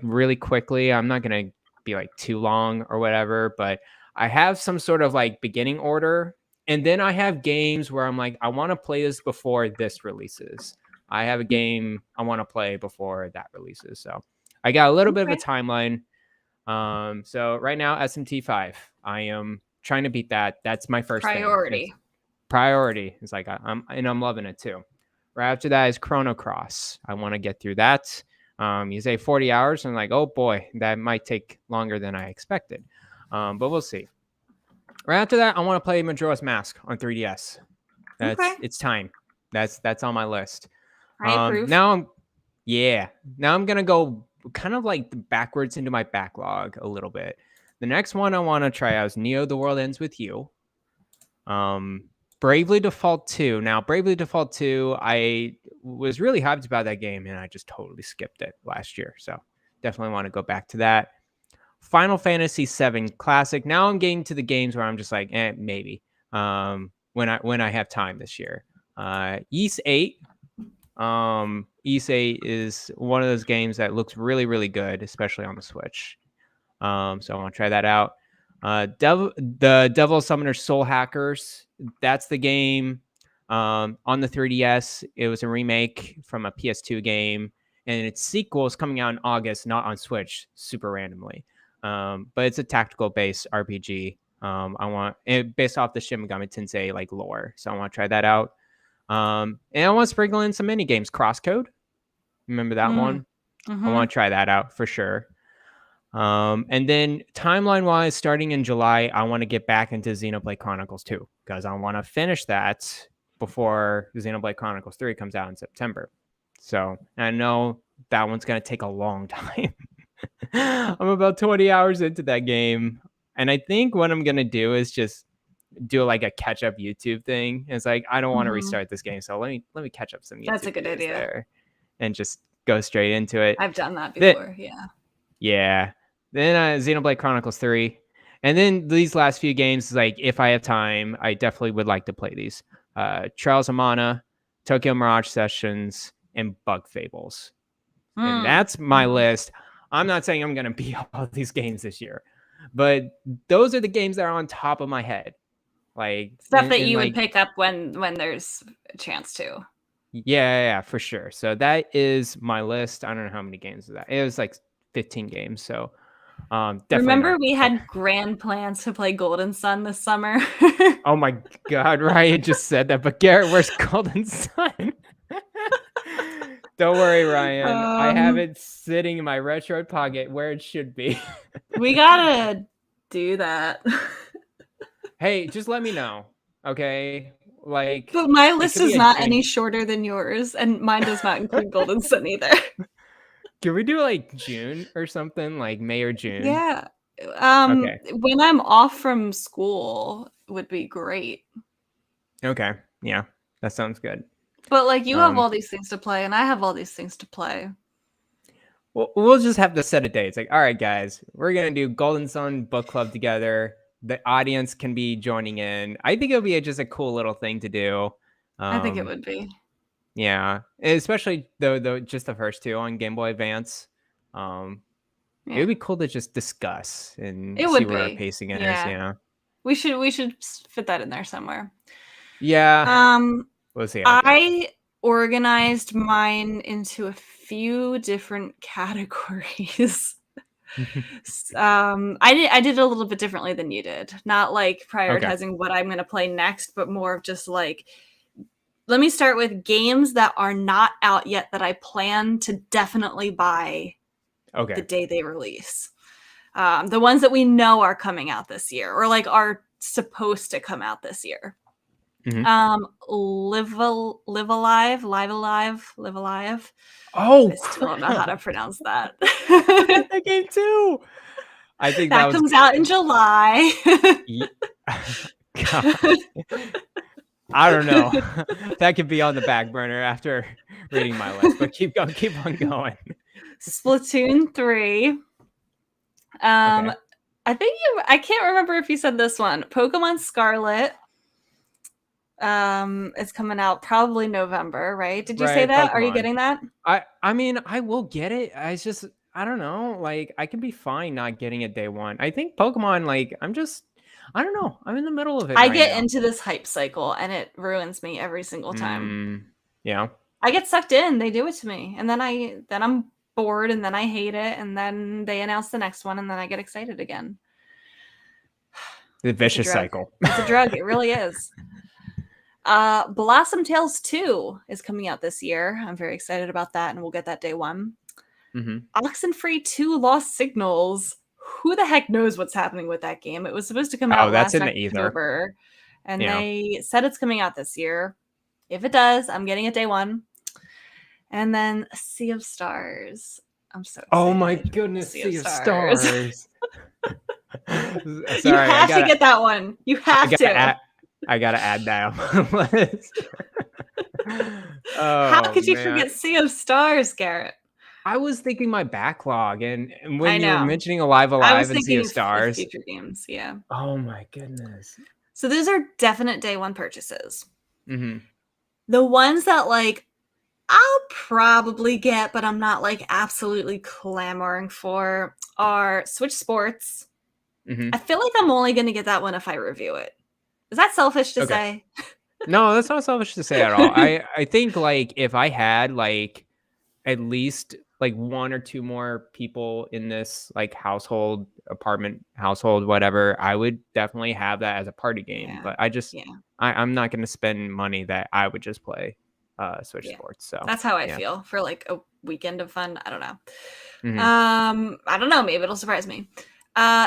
really quickly. I'm not gonna be like too long or whatever, but I have some sort of like beginning order, and then I have games where I'm like, I want to play this before this releases. I have a game I want to play before that releases. So I got a little bit of a timeline. So right now SMT5, I am trying to beat that. That's my first priority. Priority. It's like I'm loving it too. Right after that is Chrono Cross. I want to get through that. You say 40 hours, and I'm like, oh boy, that might take longer than I expected. But we'll see. Right after that, I want to play Majora's Mask on 3DS. It's time. That's on my list. I approve. Now I'm gonna go kind of like backwards into my backlog a little bit. The next one I want to try out is Neo: The World Ends With You. Bravely Default 2. Now, Bravely Default 2, I was really hyped about that game, and I just totally skipped it last year. So definitely want to go back to that. Final Fantasy VII Classic. Now I'm getting to the games where I'm just like, maybe. When I have time this year. Ys 8. Ys 8 is one of those games that looks really, really good, especially on the Switch. So I want to try that out. The Devil Summoner Soul Hackers. That's the game on the 3DS. It was a remake from a PS2 game, and its sequel is coming out in August, not on Switch, super randomly. But it's a tactical-based RPG. I want it based off the Shin Megami Tensei like lore, so I want to try that out. And I want to sprinkle in some mini games. Crosscode, remember that one? I want to try that out for sure. And then timeline-wise, starting in July, I want to get back into Xenoblade Chronicles 2 because I want to finish that before Xenoblade Chronicles 3 comes out in September. So I know that one's going to take a long time. I'm about 20 hours into that game. And I think what I'm going to do is just do like a catch-up YouTube thing. It's like, I don't want to restart this game, so let me catch up some YouTube. That's a good idea. There and just go straight into it. I've done that before, Yeah. Then Xenoblade Chronicles 3. And then these last few games, like if I have time, I definitely would like to play these. Trials of Mana, Tokyo Mirage Sessions, and Bug Fables. And that's my list. I'm not saying I'm going to beat all these games this year, but those are the games that are on top of my head. Like stuff that you would pick up when there's a chance to. Yeah, for sure. So that is my list. I don't know how many games is that. It was like 15 games. So definitely Remember not. we had grand plans to play Golden Sun this summer? Oh my God, Ryan just said that. But Garrett, where's Golden Sun? Don't worry, Ryan. I have it sitting in my retro pocket where it should be. We gotta do that. Hey, just let me know. Okay. Like, But my it list could be is a not dream. any shorter than yours, and mine does not include Golden Sun either. Can we do like June or something? Like May or June? Yeah. Okay. When I'm off from school would be great. Okay. Yeah. That sounds good. But like you have all these things to play, and I have all these things to play. We'll just have to set a date. It's like, all right, guys, we're gonna do Golden Sun book club together. The audience can be joining in. I think it'll be just a cool little thing to do. I think it would be. Yeah, especially though just the first two on Game Boy Advance. It would be cool to just discuss and see where our pacing is. Yeah, we should fit that in there somewhere. Yeah. We'll see. I organized mine into a few different categories. I did a little bit differently than you did. Not like prioritizing what I'm going to play next, but more of just like, let me start with games that are not out yet that I plan to definitely buy the day they release. The ones that we know are coming out this year or like are supposed to come out this year. Live Alive. Oh, I still don't know how to pronounce that. That game too. I think that comes out in July. God. I don't know. That could be on the back burner after reading my list, but keep on going. Splatoon 3. I think I can't remember if you said this one. Pokemon Scarlet. It's coming out probably November, right? Did you say that? Pokemon. Are you getting that? I mean, I will get it. I don't know. Like, I can be fine not getting it day one. I think Pokemon, like, I don't know. I'm in the middle of it. I get into this hype cycle and it ruins me every single time. Yeah. I get sucked in. They do it to me. And then I'm bored and then I hate it. And then they announce the next one and then I get excited again. The vicious cycle. It's a drug. It really is. Blossom Tales 2 is coming out this year. I'm very excited about that, and we'll get that day one. Oxenfree 2 Lost Signals. Who the heck knows what's happening with that game? It was supposed to come out last October, and they said it's coming out this year. If it does, I'm getting it day one. And then Sea of Stars. I'm so excited. Oh my goodness, Sea of Stars. Sorry, you have to get that one. You have to. I gotta add that on my list. How could you forget Sea of Stars, Garrett? I was thinking my backlog, and when you were mentioning Live Alive and Sea of Stars, future games, yeah. Oh my goodness! So those are definite day one purchases. The ones that like I'll probably get, but I'm not like absolutely clamoring for, are Switch Sports. I feel like I'm only going to get that one if I review it. Is that selfish to say? No, that's not selfish to say at all. I think like if I had like at least like one or two more people in this like apartment household, whatever, I would definitely have that as a party game. Yeah. But I'm not going to spend money that I would just play Switch Sports. So that's how I feel for like a weekend of fun. I don't know. I don't know. Maybe it'll surprise me.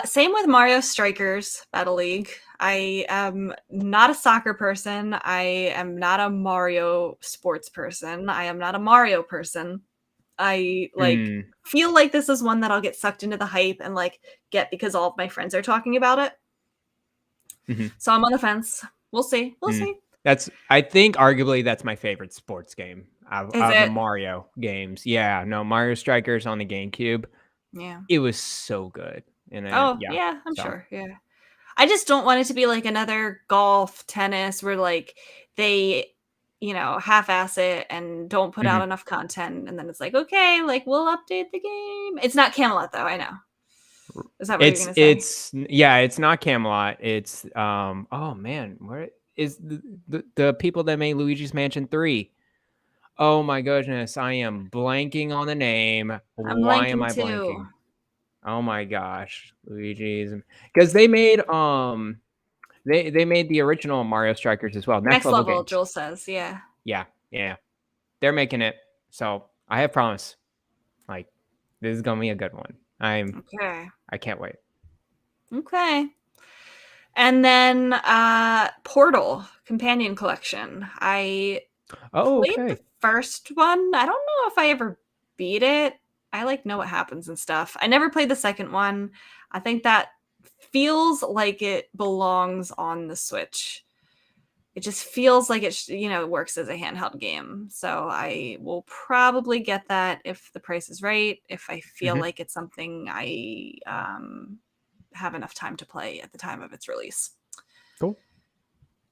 Same with Mario Strikers Battle League. I am not a soccer person. I am not a Mario sports person. I am not a Mario person. I feel like this is one that I'll get sucked into the hype and like get because all of my friends are talking about it. So I'm on the fence. We'll see. We'll see. I think arguably that's my favorite sports game of the Mario games. Yeah, no, Mario Strikers on the GameCube. Yeah. It was so good. And I'm sure. Yeah. I just don't want it to be like another golf, tennis where like they, half-ass it and don't put out enough content. And then it's like, okay, like we'll update the game. It's not Camelot though. I know. Is that what you're going to say? It's not Camelot. It's, oh man, where is the people that made Luigi's Mansion 3? Oh my goodness, I am blanking on the name. I'm Why am blanking I too. blanking? Oh my gosh, Luigi's, because they made they made the original Mario Strikers as well. Next Next Level level, Games. Joel says. Yeah. Yeah, they're making it. So I have promise. Like, this is gonna be a good one. Okay. I can't wait. Okay. And then Portal Companion Collection. I Oh, played the okay. first one. I don't know if I ever beat it. I know what happens and stuff. I never played the second one. I think that feels like it belongs on the Switch. It just feels like it works as a handheld game. So I will probably get that if the price is right, if I feel Mhm. like it's something I have enough time to play at the time of its release. Cool.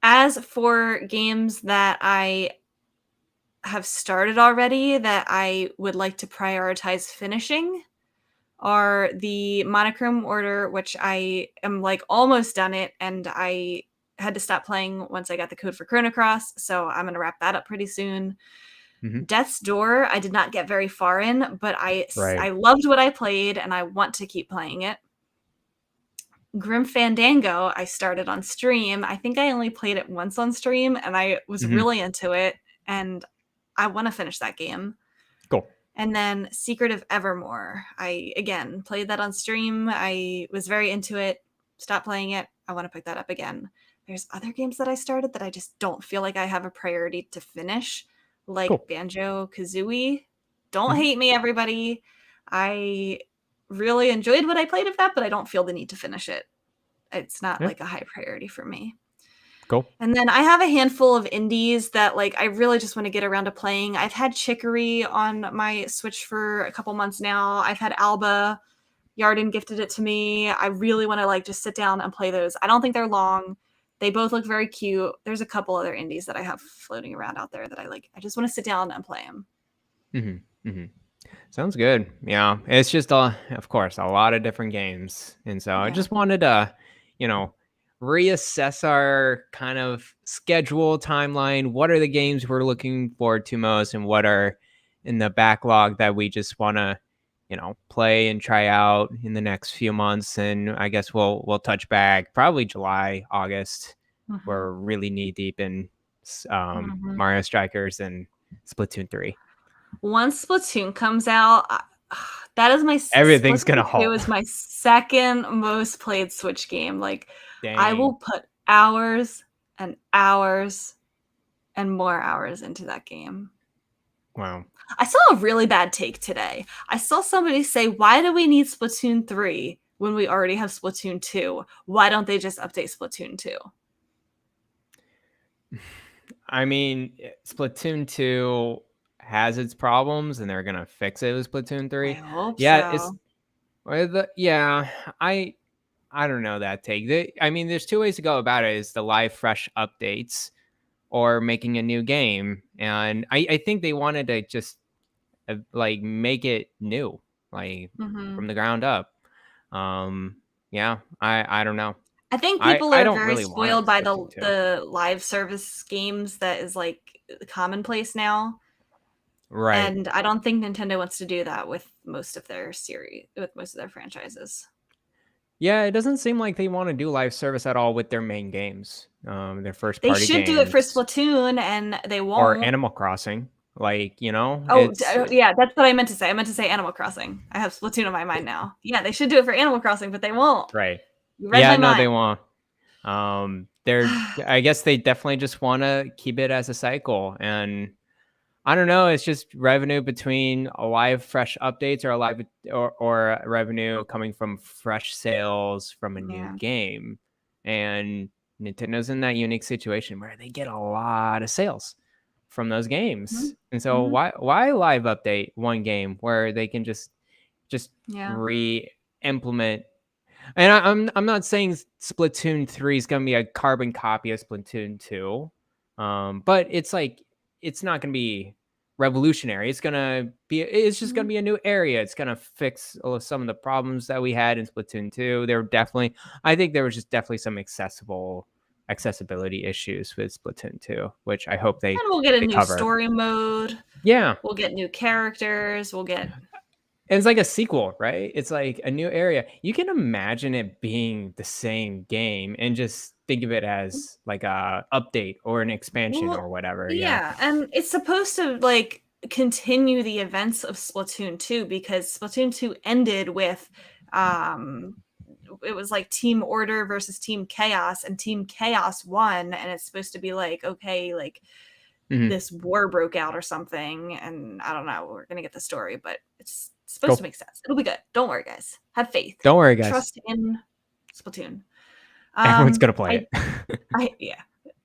As for games that I have started already that I would like to prioritize finishing are the Monochrome Order, which I am almost done it, and I had to stop playing once I got the code for Chrono Cross, so I'm going to wrap that up pretty soon. Mhm. Death's Door, I did not get very far in, but I Right. loved what I played, and I want to keep playing it. Grim Fandango, I started on stream. I think I only played it once on stream, and I was Mhm. really into it, and I want to finish that game. Cool. And then Secret of Evermore. I, again, played that on stream. I was very into it. Stopped playing it. I want to pick that up again. There's other games that I started that I just don't feel like I have a priority to finish, like Cool. Banjo-Kazooie. Don't Mhm. hate me, everybody. I really enjoyed what I played of that, but I don't feel the need to finish it. It's not Yeah. a high priority for me. Cool. And then I have a handful of indies that I really just want to get around to playing. I've had Chicory on my Switch for a couple months now. I've had Alba. Yarden gifted it to me. I really want to just sit down and play those. I don't think they're long. They both look very cute. There's a couple other indies that I have floating around out there that I like. I just want to sit down and play them. Sounds good. Yeah, it's just of course, a lot of different games, and so I Yeah. just wanted to, you know, reassess our kind of schedule timeline. What are the games we're looking forward to most, and what are in the backlog that we just want to, play and try out in the next few months? And I guess we'll touch back probably July, August. Mm-hmm. We're really knee deep in Mm-hmm. Mario Strikers and Splatoon 3. Once Splatoon comes out, that is my Everything's Splatoon gonna 2 halt. is my second most played Switch game. I will Dang. put hours and hours and more hours into that game. Wow. I saw a really bad take today. I saw somebody say, "Why do we need Splatoon 3 when we already have Splatoon 2? Why don't they just update Splatoon 2?" I mean, Splatoon 2 has its problems and they're gonna fix it with Splatoon I 3. hope Yeah, it's so. yeah, I don't know that take. I mean, there's two ways to go about it: is the live fresh updates or making a new game. And I think they wanted to just make it new, like Mhm. from the ground up. Um, yeah, I don't know. I think I people I are don't very really want spoiled by Splatoon 2. the live service games that is commonplace now. Right. And I don't think Nintendo wants to do that with most of their franchises. Yeah, it doesn't seem like they want to do live service at all with their main games, their first They party should do it for games, Splatoon, and they or won't. Animal Crossing. Oh, It's yeah, that's what I meant to say. I meant to say Animal Crossing. I have Splatoon on my mind now. Yeah, they should do it for Animal Crossing, but they won't. right. You read Yeah, my no, they mind. won't. I guess they definitely just want to keep it as a cycle, and I don't know. It's just revenue between a live, fresh updates, or a live, or revenue coming from fresh sales from a new Yeah. game. And Nintendo's in that unique situation where they get a lot of sales from those games. And so Mhm. why live update one game where they can just Yeah. re-implement? And I'm not saying Splatoon 3 is going to be a carbon copy of Splatoon 2. But it's not going to be revolutionary. It's just going to Mhm. be a new area. It's going to fix some of the problems that we had in Splatoon 2. I think there was just definitely some accessible accessibility issues with Splatoon 2, which I hope And we'll get a they new cover. story mode. Yeah. We'll get new characters. We'll get... And it's like a sequel, right? It's like a new area. You can imagine it being the same game and just think of it as like a update or an expansion or whatever. Yeah, and it's supposed to like continue the events of Splatoon 2 because Splatoon 2 ended with it was like Team Order versus Team Chaos, and Team Chaos won, and it's supposed to be like, okay, like this war broke out or something, and I don't know, we're gonna get the story, but it's supposed to make sense. It'll be good. Don't worry, guys. Have faith. Don't worry, guys. Trust in Splatoon. Everyone's gonna play it. Yeah,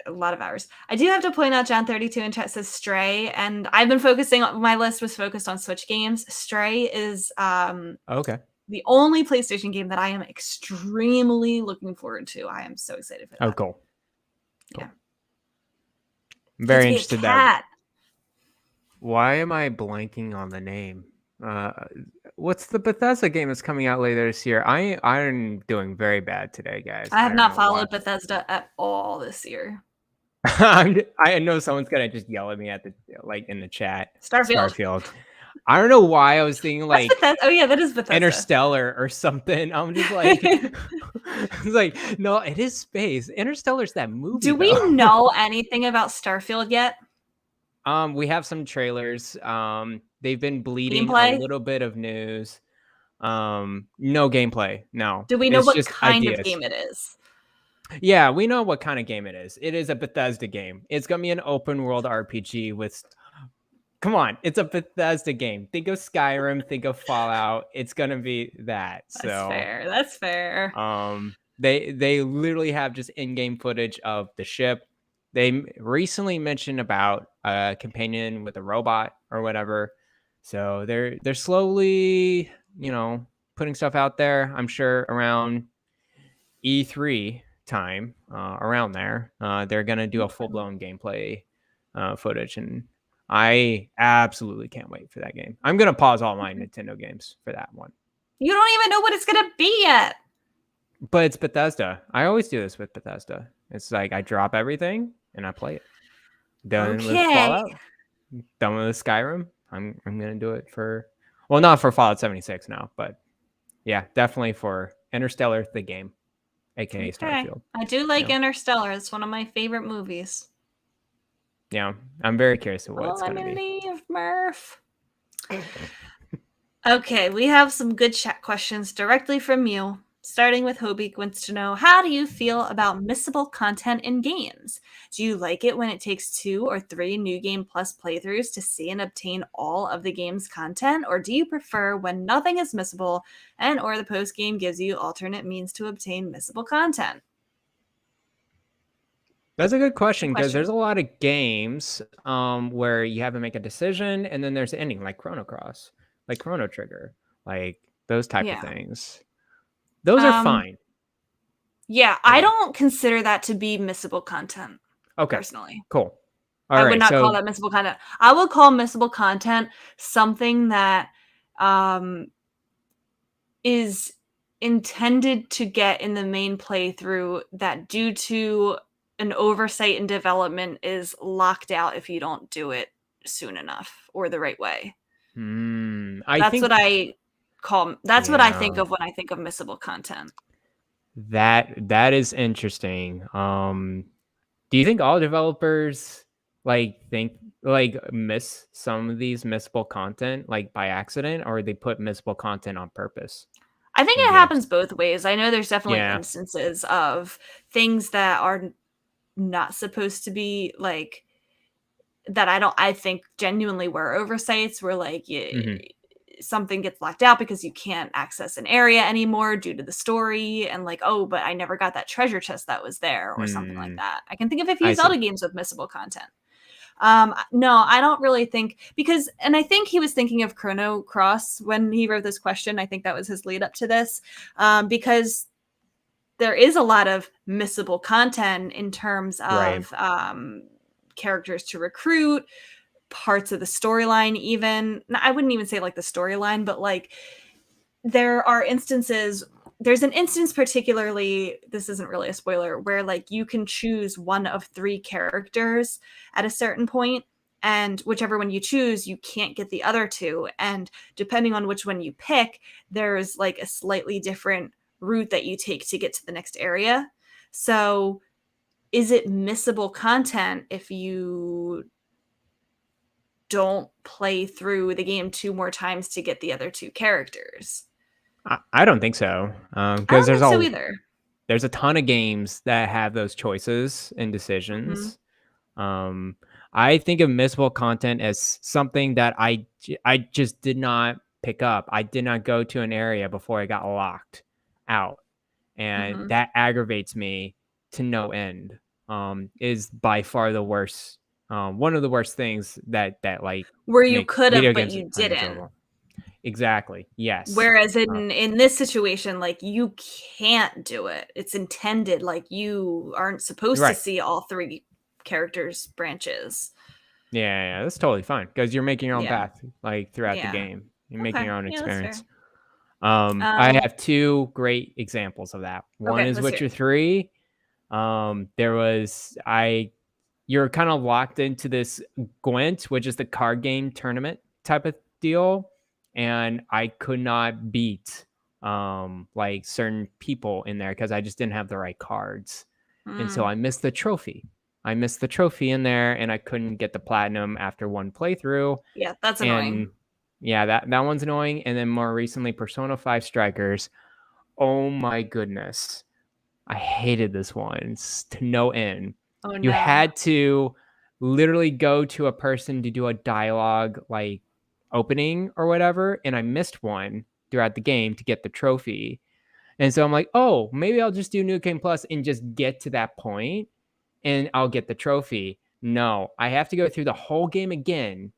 a lot of hours. I do have to point out, John 32 in chat says Stray, and I've been focusing on, my list was focused on Switch games. Stray is okay. The only PlayStation game that I am extremely looking forward to. I am so excited for that. Oh, cool. Yeah. I'm very interested in that. Cat. Why am I blanking on the name? What's the Bethesda game that's coming out later this year? I'm doing very bad today, guys. I have not followed Bethesda at all this year. I know someone's gonna just yell at me at the in the chat. Starfield. I don't know why I was thinking like oh yeah, that is Bethesda. Interstellar or something. I'm just like it's like, no, it is space. Interstellar's that movie. Do we know anything about Starfield yet? We have some trailers. They've been bleeding gameplay? A little bit of news. No gameplay. No. Do we know what kind of game it is? Yeah, we know what kind of game it is. It is a Bethesda game. It's gonna be an open world RPG with... Come on, it's a Bethesda game. Think of Skyrim, think of Fallout. It's gonna be that. That's fair. They literally have just in-game footage of the ship. They recently mentioned about a companion with a robot or whatever. So they're slowly, putting stuff out there. I'm sure around E3 time, around there, they're gonna do a full-blown gameplay footage, and I absolutely can't wait for that game. I'm gonna pause all my Nintendo games for that one. You don't even know what it's gonna be yet. But it's Bethesda. I always do this with Bethesda. It's like I drop everything and I play it. Done with Fallout. Done with Skyrim. I'm gonna do it for, well, not for Fallout 76 now, but yeah, definitely for Interstellar, the game, aka Starfield. I do like Interstellar. It's one of my favorite movies. Yeah, I'm very curious to what it's gonna be. Leave, Murph. Okay, we have some good chat questions directly from you. Starting with Hobik wants to know, how do you feel about missable content in games? Do you like it when it takes 2 or 3 New Game Plus playthroughs to see and obtain all of the game's content? Or do you prefer when nothing is missable and or the post-game gives you alternate means to obtain missable content? That's a good question, because there's a lot of games where you have to make a decision and then there's the ending, like Chrono Cross, like Chrono Trigger, like those type of things. Those are fine. Yeah, I don't consider that to be missable content. Okay. Personally. Cool. I would not call that missable content. I would call missable content something that is intended to get in the main playthrough that due to an oversight in development is locked out if you don't do it soon enough or the right way. That's what I think of when I think of missable content. That is interesting. Do you think all developers miss some of these missable content by accident, or they put missable content on purpose? I think it happens both ways. I know there's definitely instances of things that are not supposed to be that I think genuinely were oversights, where something gets locked out because you can't access an area anymore due to the story, and but I never got that treasure chest that was there, or something like that. I can think of a few Zelda games with missable content. No, I don't really think, and I think he was thinking of Chrono Cross when he wrote this question. I think that was his lead up to this, because there is a lot of missable content in terms of characters to recruit, parts of the storyline. Even I wouldn't even say the storyline, but there are instances there's an instance particularly, this isn't really a spoiler, where like you can choose one of 3 characters at a certain point, and whichever one you choose, you can't get the other 2. And depending on which one you pick, there's like a slightly different route that you take to get to the next area. So is it missable content if you don't play through the game 2 more times to get the other 2 characters? I don't think so. I Because don't think so either. there's a ton of games that have those choices and Mhm. decisions. I think of missable content as something that I just did not pick up. I did not go to an area before I got locked out, and Mhm. that aggravates me to no end. Is by far the worst. One of the worst things that like Where you make could video have, but games you didn't. unenjoyable. Exactly. Yes. Whereas in this situation, like, you can't do it. It's intended, like, you aren't supposed to Right. see all 3 characters' branches. Yeah, that's totally fine because you're making your own Yeah. path like throughout the Yeah. game. You're making Okay. your own Yeah, that's fair. experience. I Um, have 2 great examples of that. One okay, is let's hear Witcher it. 3. You're kind of locked into this Gwent, which is the card game tournament type of deal, and I could not beat like certain people in there because I just didn't have the right cards. And so Mm. I missed the trophy. I missed the trophy in there, and I couldn't get the platinum after one playthrough. Yeah, that's And annoying. yeah, that one's annoying. And then more recently, Persona 5 Strikers. Oh my goodness. I hated this one to no end. Oh, You no. had to literally go to a person to do a dialogue like opening or whatever, and I missed one throughout the game to get the trophy. And so I'm like, oh, maybe I'll just do New Game Plus and just get to that point and I'll get the trophy. No, I have to go through the whole game again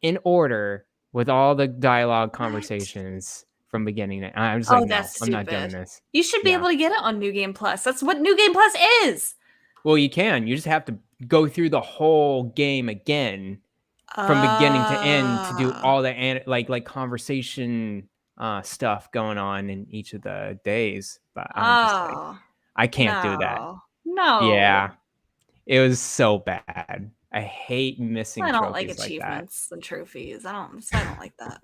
in order with all the dialogue What? conversations from beginning to I'm just like, Oh, no, that's I'm not doing stupid. this. You should be Yeah. able to get it on New Game Plus. That's what New Game Plus is! Well, you can. You just have to go through the whole game again from beginning to end to do Ah. all the like conversation stuff going on in each of the days. But I'm just like, Oh. I can't do that. No. No. Yeah, it was so bad. I hate missing I don't like trophies like that. achievements and trophies. I don't like that.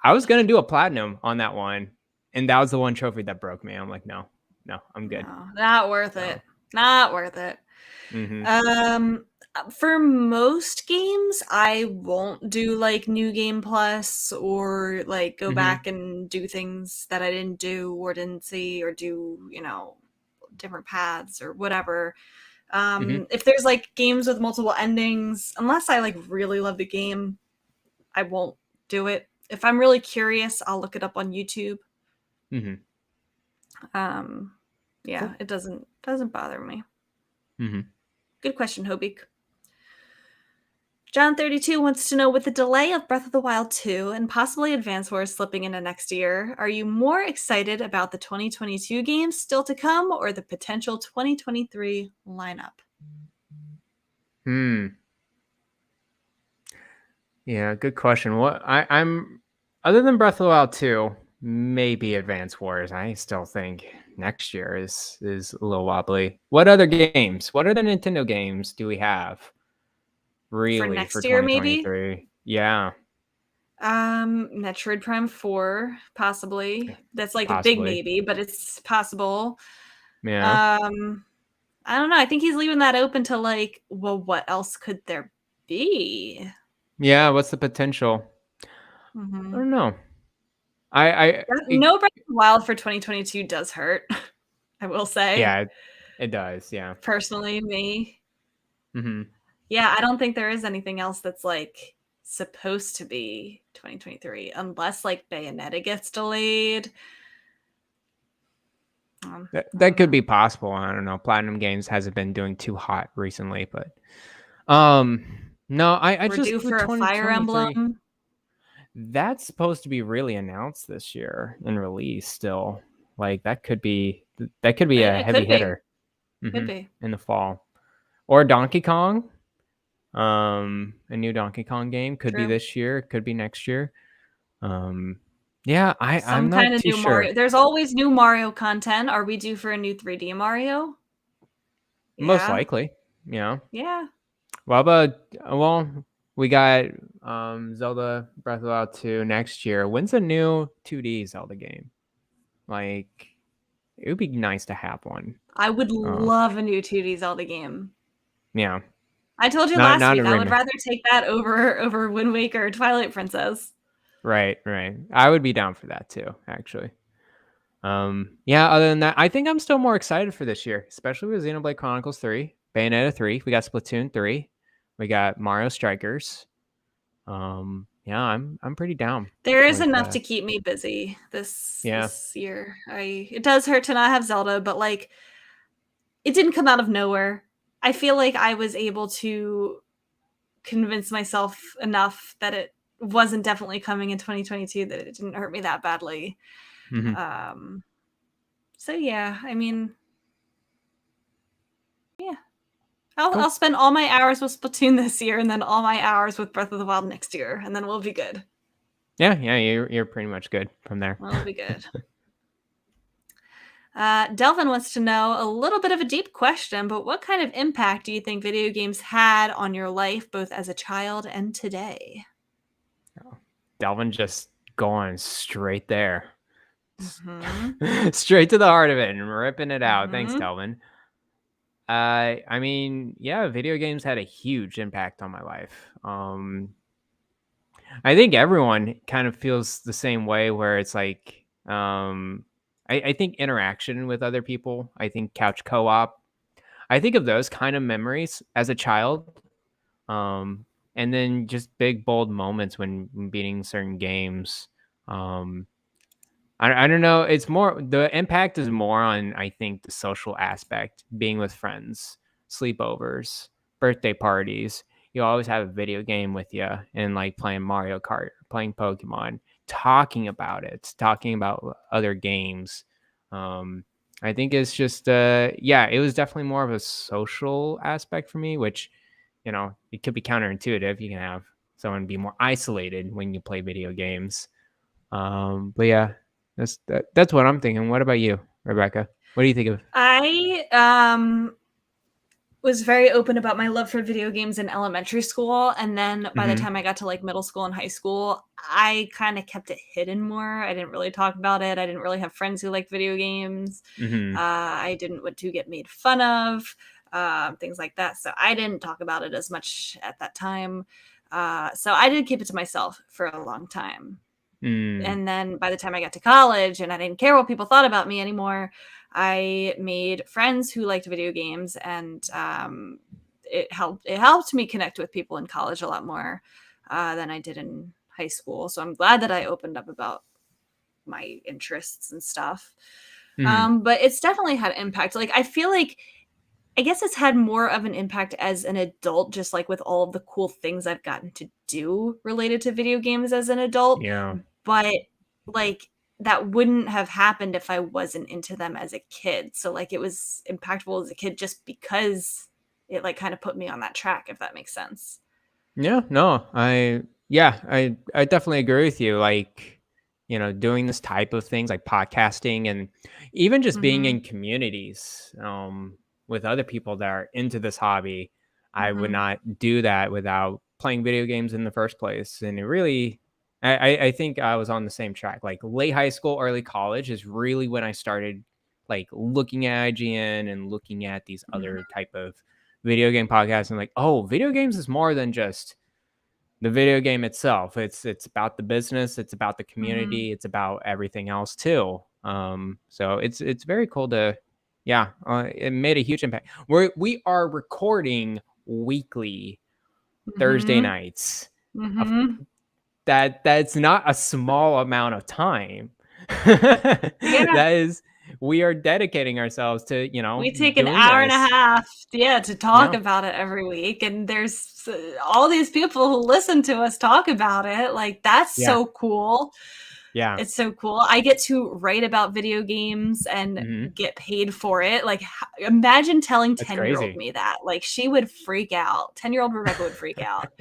I was gonna do a platinum on that one, and that was the one trophy that broke me. I'm like, no, I'm good. No, not worth No. it. Not worth it. Mm-hmm. For most games, I won't do like New Game Plus or like go Mm-hmm. back and do things that I didn't do or didn't see or do, different paths or whatever. Mm-hmm. If there's like games with multiple endings, unless I like really love the game, I won't do it. If I'm really curious, I'll look it up on YouTube. Mm-hmm. Yeah, Cool. it doesn't bother me. Mm-hmm. Good question, Hobik. John 32 wants to know, with the delay of Breath of the Wild 2 and possibly Advance Wars slipping into next year, are you more excited about the 2022 games still to come or the potential 2023 lineup? Yeah, good question. What I'm other than Breath of the Wild 2, maybe Advance Wars. I still think next year is a little wobbly. What other games? What other Nintendo games do we have really for next year, maybe? 2023? Yeah. Metroid Prime 4, possibly. That's like a big Possibly. maybe, but it's possible. Yeah. I don't know. I think he's leaving that open to like, well, what else could there be? Yeah, what's the potential? I don't know. No Breath of the Wild for 2022 does hurt. I will say. Yeah, it does. Yeah. Personally, me. Mm-hmm. Yeah, I don't think there is anything else that's like supposed to be 2023 unless like Bayonetta gets delayed. That could be possible. I don't know. Platinum Games hasn't been doing too hot recently, but no, I We're just due for a Fire Emblem. That's supposed to be really announced this year and released still. Like that could be a heavy hitter. Could be in the fall. Or Donkey Kong. A new Donkey Kong game could be this year, could be next year. Yeah, I'm Some not kind of too new sure. Mario. There's always new Mario content. Are we due for a new 3D Mario? Most Yeah. likely. Yeah. Yeah. Well, about we got Zelda Breath of the Wild 2 next year. When's a new 2D Zelda game? Like, it would be nice to have one. I would Uh, love a new 2D Zelda game. yeah, I told you not last not a week I would remake. rather take that over Wind Waker or Twilight Princess. Right. I would be down for that too, actually. Yeah. Other than that, I think I'm still more excited for this year, especially with Xenoblade Chronicles 3, Bayonetta 3. We got Splatoon 3. We got Mario Strikers. Yeah, I'm pretty down There is with enough to keep me busy yeah. this year. It does hurt to not have Zelda, but like it didn't come out of nowhere. I feel like I was able to convince myself enough that it wasn't definitely coming in 2022, that it didn't hurt me that badly. Mhm. Um, so yeah, I mean, yeah, I'll Cool. I'll spend all my hours with Splatoon this year, and then all my hours with Breath of the Wild next year, and then we'll be good. Yeah, you're pretty much good from there. We'll be good. Delvin wants to know a little bit of a deep question, but what kind of impact do you think video games had on your life, both as a child and today? Delvin just going straight there. Mm-hmm. Straight to the heart of it and ripping it out. Thanks, Mm-hmm. Delvin. I mean, yeah, video games had a huge impact on my life. I think everyone kind of feels the same way where it's like, I think interaction with other people, I think couch co-op, I think of those kind of memories as a child. Um, and then just big, bold moments when beating certain games. Um, I don't know. It's more, the impact is more on, I think, the social aspect, being with friends, sleepovers, birthday parties. You always have a video game with you and like playing Mario Kart, playing Pokemon, talking about it, talking about other games. Um, I think it's just, yeah, it was definitely more of a social aspect for me, which, it could be counterintuitive. You can have someone be more isolated when you play video games. But yeah, that's what I'm thinking. What about you, Rebecca? What do you think of? I was very open about my love for video games in elementary school, and then by the Mhm. time I got to like middle school and high school, I kind of kept it hidden more. I didn't really talk about it. I didn't really have friends who liked video games. Mhm. I didn't want to get made fun of, things like that. So I didn't talk about it as much at that time. So I did keep it to myself for a long time. Mm. And then by the time I got to college and I didn't care what people thought about me anymore, I made friends who liked video games, and it helped me connect with people in college a lot more than I did in high school. So I'm glad that I opened up about my interests and stuff. Mhm. But it's definitely had impact. Like I feel like I guess it's had more of an impact as an adult, just like with all of the cool things I've gotten to do related to video games as an adult. Yeah. But like that wouldn't have happened if I wasn't into them as a kid. So like it was impactful as a kid just because it like kind of put me on that track, if that makes sense. Yeah. No. I definitely agree with you. Like, doing this type of things like podcasting and even just being Mhm. in communities with other people that are into this hobby. I would Mhm. not do that without playing video games in the first place. And it really, I think I was on the same track. Like late high school, early college is really when I started like looking at IGN and looking at these Mhm. other type of video game podcasts and like, oh, video games is more than just the video game itself. It's about the business, it's about the Mhm. community, it's about everything else too. So it's very cool to, yeah, it made a huge impact. We are recording weekly Thursday Mhm. nights. Of Mhm. that's not a small amount of time. Yeah. That is, we are dedicating ourselves to, We take an doing hour and a this. half, yeah, to talk Yeah. about it every week, and there's all these people who listen to us talk about it. Like that's Yeah. so cool. Yeah. It's so cool. I get to write about video games and Mhm. get paid for it. Like imagine telling That's 10-year-old crazy. me that. Like she would freak out. 10-year-old Rebecca would freak out.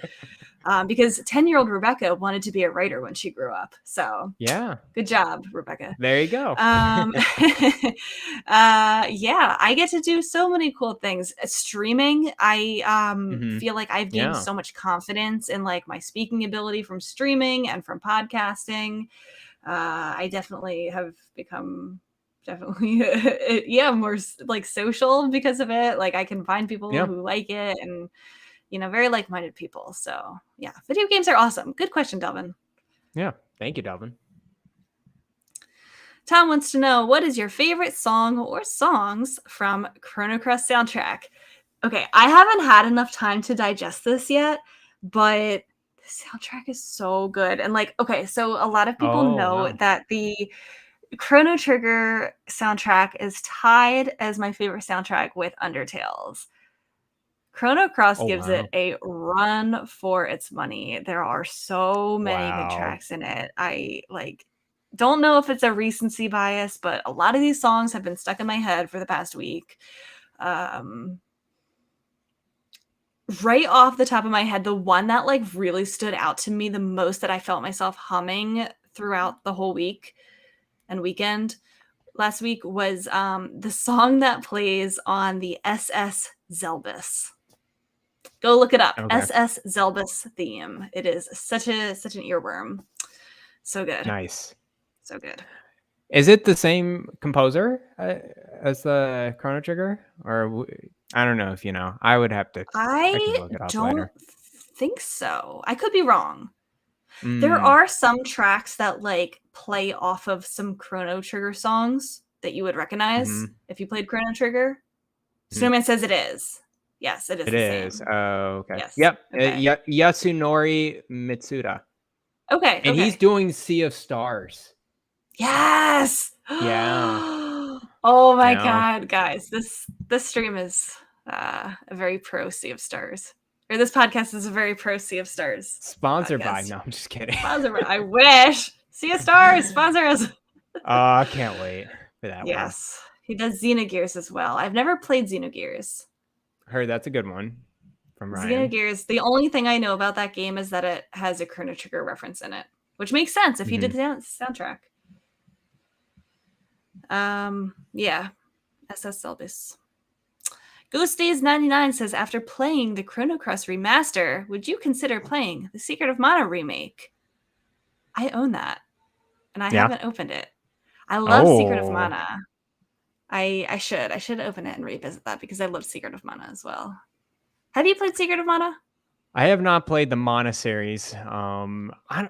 because 10-year-old Rebecca wanted to be a writer when she grew up. So Yeah. good job, Rebecca. There you go. Yeah, I get to do so many cool things. Streaming, I feel like I've gained Yeah. so much confidence in like my speaking ability from streaming and from podcasting. I definitely have become more like social because of it. Like I can find people Yeah. who like it and very like-minded people. So yeah, video games are awesome. Good question, Delvin. Yeah. Thank you, Delvin. Tom wants to know, what is your favorite song or songs from Chrono Cross soundtrack? Okay, I haven't had enough time to digest this yet, but the soundtrack is so good. And like, okay, so a lot of people know wow. that the Chrono Trigger soundtrack is tied as my favorite soundtrack with Undertale's. Chrono Cross gives wow. it a run for its money. There are so many good Wow. tracks in it. I don't know if it's a recency bias, but a lot of these songs have been stuck in my head for the past week. Right off the top of my head, the one that like really stood out to me the most, that I felt myself humming throughout the whole week and weekend last week, was the song that plays on the SS Zelbus. Go look it up. Okay. SS Zelbus theme. It is such an earworm. So good. Nice. So good. Is it the same composer as the Chrono Trigger, or I don't know if you know. I would have to. I can look it up don't later. think so. I could be wrong. There are some tracks that like play off of some Chrono Trigger songs that you would recognize if you played Chrono Trigger. Snowman says it is. Yes, it is. It the is. same. Oh, okay. Yes. Yep. Okay. Yasunori Mitsuda. Okay. And he's doing Sea of Stars. Yes. Yeah. Oh my God, guys. This stream is a very pro Sea of Stars. Or this podcast is a very pro Sea of Stars. Sponsored by. podcast. No, I'm just kidding. Sponsored by. I wish. Sea of Stars, sponsor us. I can't wait for that one. Yes. He does Xenogears as well. I've never played Xenogears. Heard that's a good one from Ryan. Xenogears, the only thing I know about that game is that it has a Chrono Trigger reference in it, which makes sense if you did the soundtrack. Yeah. SS Selbus. Ghost Days 99 says, after playing the Chrono Cross remaster, would you consider playing the Secret of Mana remake? I own that, and I haven't opened it. I love Secret of Mana. I should open it and revisit that because I love Secret of Mana as well. Have you played Secret of Mana? I have not played the Mana series. I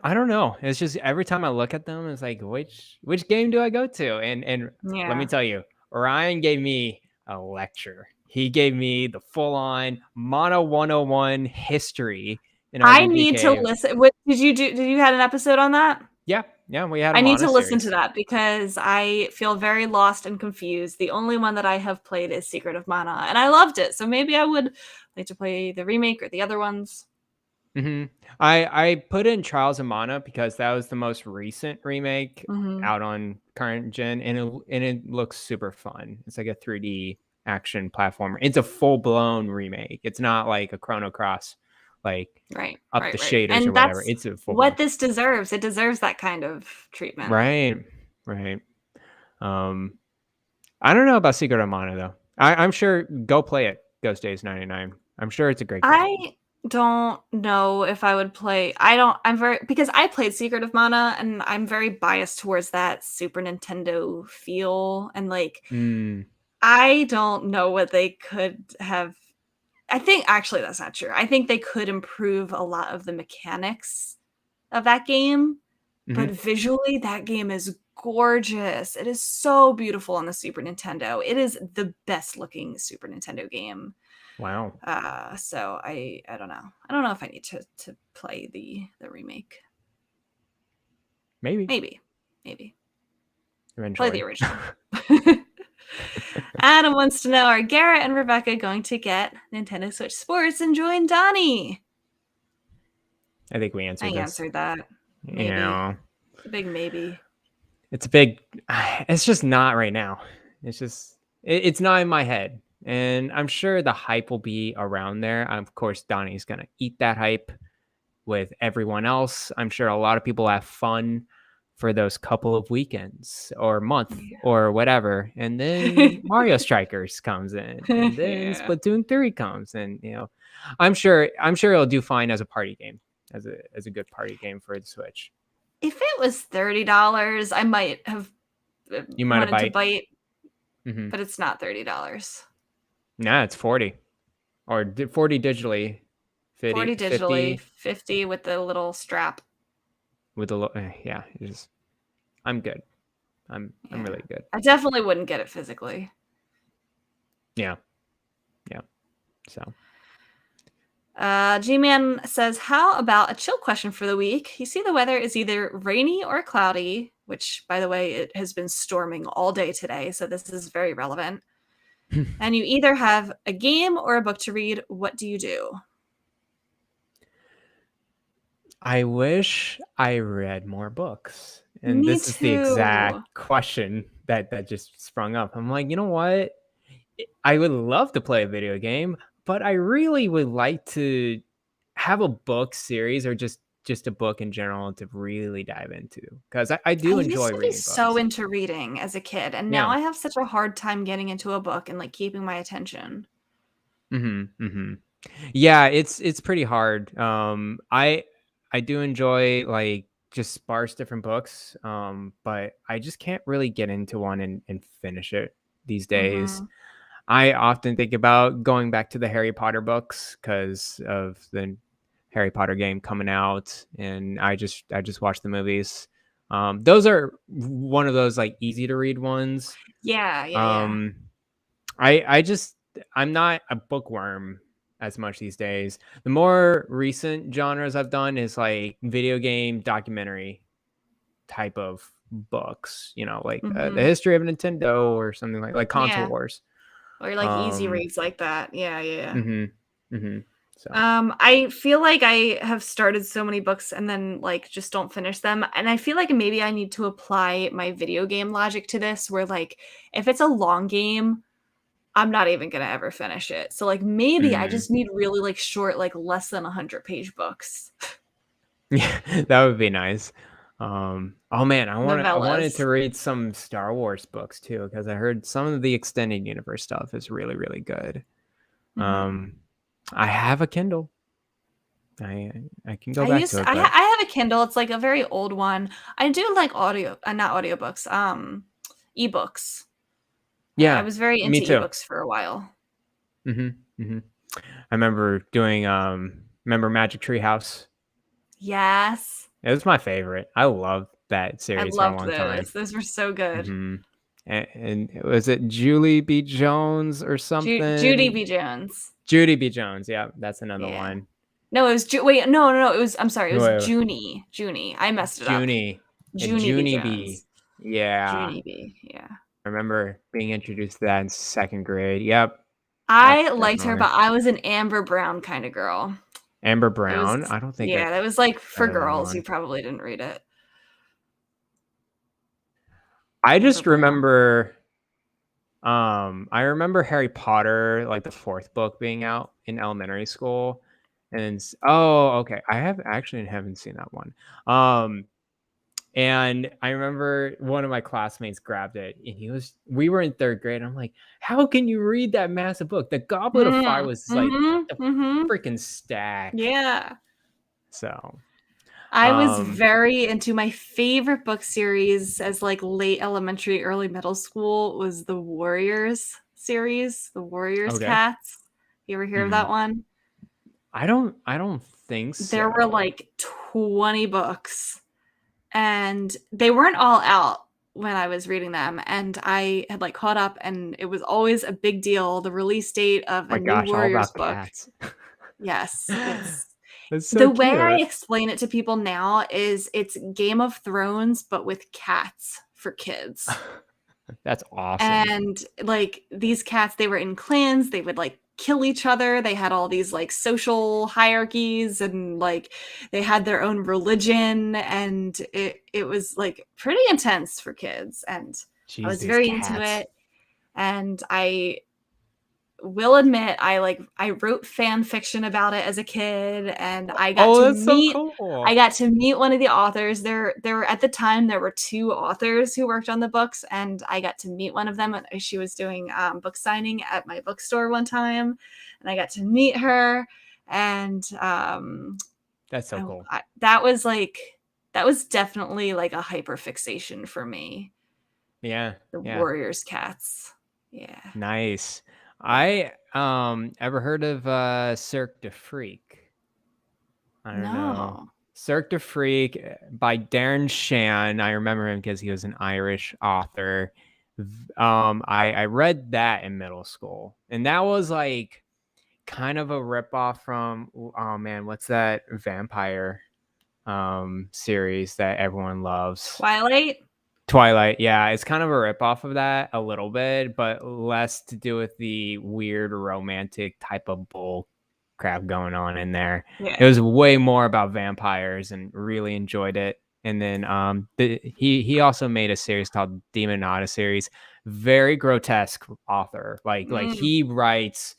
don't know. It's just every time I look at them, it's like, which game do I go to? And let me tell you, Ryan gave me a lecture. He gave me the full-on Mana 101 history. I need to listen. What did you do? Did you had an episode on that? Yeah, we had. I need to listen to that because I feel very lost and confused. The only one that I have played is Secret of Mana, and I loved it. So maybe I would like to play the remake or the other ones. I put in Trials of Mana because that was the most recent remake out on current gen, and it looks super fun. It's like a 3D action platformer. It's a full-blown remake. It's not like a Chrono Cross, like up the shaders and or whatever. It's a full what this deserves. It deserves that kind of treatment. Right. I don't know about Secret of Mana though. I'm sure go play it. Ghost Days 99. I'm sure it's a great game. I don't know if I would play. Because I played Secret of Mana and I'm very biased towards that Super Nintendo feel, and like I don't know what they could have. I think actually that's not true. I think they could improve a lot of the mechanics of that game, but visually that game is gorgeous. It is so beautiful on the Super Nintendo. It is the best looking Super Nintendo game. Wow. So I don't know. I don't know if I need to play the remake. Maybe. Eventually. Play the original. Adam wants to know, are Garrett and Rebecca going to get Nintendo Switch Sports and join Donnie? I think we answered this. I answered that. Maybe. Yeah. It's a big maybe. It's just not right now. It's just, it's not in my head. And I'm sure the hype will be around there. Of course, Donnie's going to eat that hype with everyone else. I'm sure a lot of people have fun for those couple of weekends or month or whatever. And then Mario Strikers comes in, and then Splatoon 3 comes, and I'm sure it'll do fine as a party game, as a good party game for the Switch. If it was $30, I might have wanted to bite, but it's not $30. Nah, it's 40 or 40 digitally. 40 digitally, 50 with the little strap. With the I'm good. I'm really good. I definitely wouldn't get it physically. Yeah. So, G-Man says, how about a chill question for the week? You see the weather is either rainy or cloudy, which, by the way, it has been storming all day today, so this is very relevant. And you either have a game or a book to read. What do you do? I wish I read more books. And Me this is the too. exact question that just sprung up. I'm like, you know what? I would love to play a video game, but I really would like to have a book series or just a book in general to really dive into, because I do enjoy reading books. So into reading as a kid, and now I have such a hard time getting into a book and like keeping my attention. Yeah, it's pretty hard. I do enjoy like just sparse different books, but I just can't really get into one and finish it these days. I often think about going back to the Harry Potter books because of the Harry Potter game coming out, and I just watched the movies. Those are one of those like easy to read ones. I'm not a bookworm as much these days. The more recent genres I've done is like video game documentary type of books, like the history of Nintendo or something like Console Wars, or like easy reads like that. So I feel like I have started so many books and then like just don't finish them, and I feel like maybe I need to apply my video game logic to this, where like if it's a long game, I'm not even gonna ever finish it. So like maybe I just need really like short, like less than 100-page books. Yeah, that would be nice. Oh man, I wanted to read some Star Wars books too, because I heard some of the extended universe stuff is really, really good. I have a Kindle. I can go back to it. I have a Kindle. It's like a very old one. I do like not audiobooks, ebooks. Yeah, I was very into ebooks for a while. I remember doing remember Magic Tree House? Yes. It was my favorite. I loved that series for a long time. Those were so good. And was it Julie B. Jones or something? Judy B. Jones. Judy B. Jones. Yeah, that's another one. No, it was wait. No. It was. I'm sorry. It was Junie. Junie. I messed it up. Junie B. Yeah. Junie B. Yeah. I remember being introduced to that in second grade. Yep. I liked her, but I was an Amber Brown kind of girl. Amber Brown? I don't think. Yeah, that was like for girls. You probably didn't read it. I just remember. I remember Harry Potter, like the fourth book, being out in elementary school, and okay, I haven't seen that one. And I remember one of my classmates grabbed it, and we were in third grade. And I'm like, how can you read that massive book? The Goblet of Fire was like a freaking stack. Yeah. So I was very into my favorite book series as like late elementary, early middle school was the Warriors series, the Warriors Cats. You ever hear of that one? I don't think so. There were like 20 books. And they weren't all out when I was reading them, and I had like caught up, and it was always a big deal, the release date of a new Warriors book. Cats. Yes, it's so the cute. Way I explain it to people now is it's Game of Thrones, but with cats for kids. That's awesome. And like these cats, they were in clans. They would like kill each other. They had all these like social hierarchies, and like they had their own religion, and it was like pretty intense for kids. And I was very into it, and I will admit I wrote fan fiction about it as a kid, and I got Oh, to that's so meet cool. I got to meet one of the authors. There were at the time there were 2 authors who worked on the books, and I got to meet one of them. She was doing book signing at my bookstore one time, and I got to meet her. And That's so cool. that was definitely like a hyper fixation for me. Yeah. The Yeah. Warriors cats. Yeah. Nice. I ever heard of Cirque du Freak? I don't know. No. Cirque du Freak by Darren Shan. I remember him because he was an Irish author. I read that in middle school, and that was like kind of a ripoff from oh man, what's that vampire series that everyone loves? Twilight, yeah, it's kind of a ripoff of that a little bit, but less to do with the weird romantic type of bull crap going on in there. Yeah. It was way more about vampires, and really enjoyed it. And then he also made a series called Demonata series. Very grotesque author. Like he writes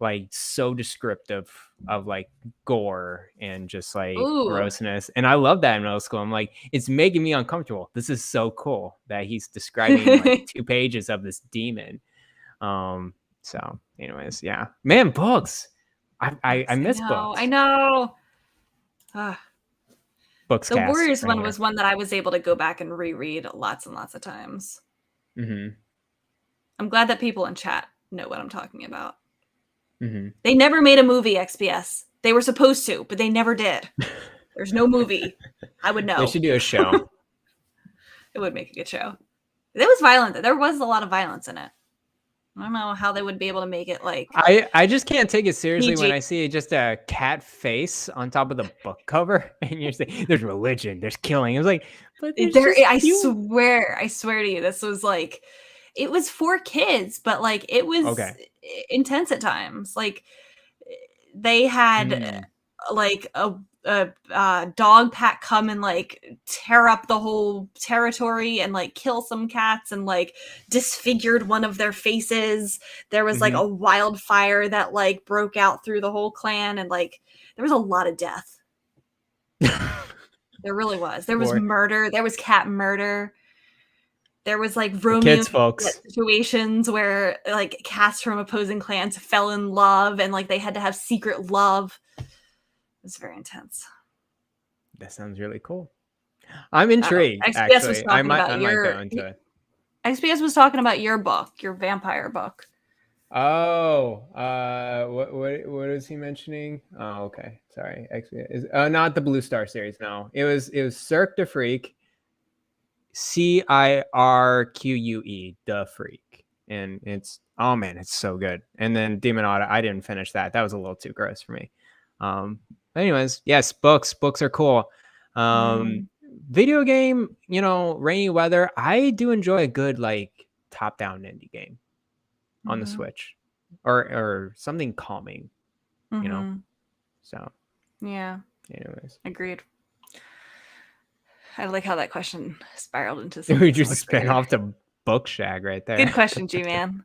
like so descriptive of like gore and just like Ooh. grossness. And I love that in middle school. I'm like, it's making me uncomfortable. This is so cool that he's describing like 2 pages of this demon. So anyways, yeah, man, books. I miss books. I know. Books. The Warriors right one here. was one that I was able to go back and reread lots and lots of times. Mm-hmm. I'm glad that people in chat know what I'm talking about. Mm-hmm. They never made a movie, XPS. They were supposed to, but they never did. There's no movie. I would know. They should do a show. It would make a good show. It was violent. There was a lot of violence in it. I don't know how they would be able to make it like. I just can't take it seriously PG. when I see just a cat face on top of the book cover, and you're saying there's religion, there's killing. It was like, but I swear to you, this was like, it was for kids, but like it was intense at times. Like they had like a dog pack come and like tear up the whole territory and like kill some cats and like disfigured one of their faces. There was like a wildfire that like broke out through the whole clan, and like there was a lot of death. There really was. There was murder. There was cat murder. There was like Romeo situations where like cats from opposing clans fell in love and like they had to have secret love. It was very intense. That sounds really cool. I'm intrigued. Actually, I might go into it. XPS was talking about your book, your vampire book. Oh, what is he mentioning? Oh, okay. Sorry. XPS is not the Blue Star series. No, it was Cirque du Freak. CIRQUE, the Freak, and it's it's so good. And then Demonata, I didn't finish that. That was a little too gross for me. Anyways, yes, books are cool. Video game, rainy weather. I do enjoy a good like top-down indie game on the Switch, or something calming, So yeah. Anyways, agreed. I like how that question spiraled into something. We just spin off to Book Shag right there. Good question, G-Man.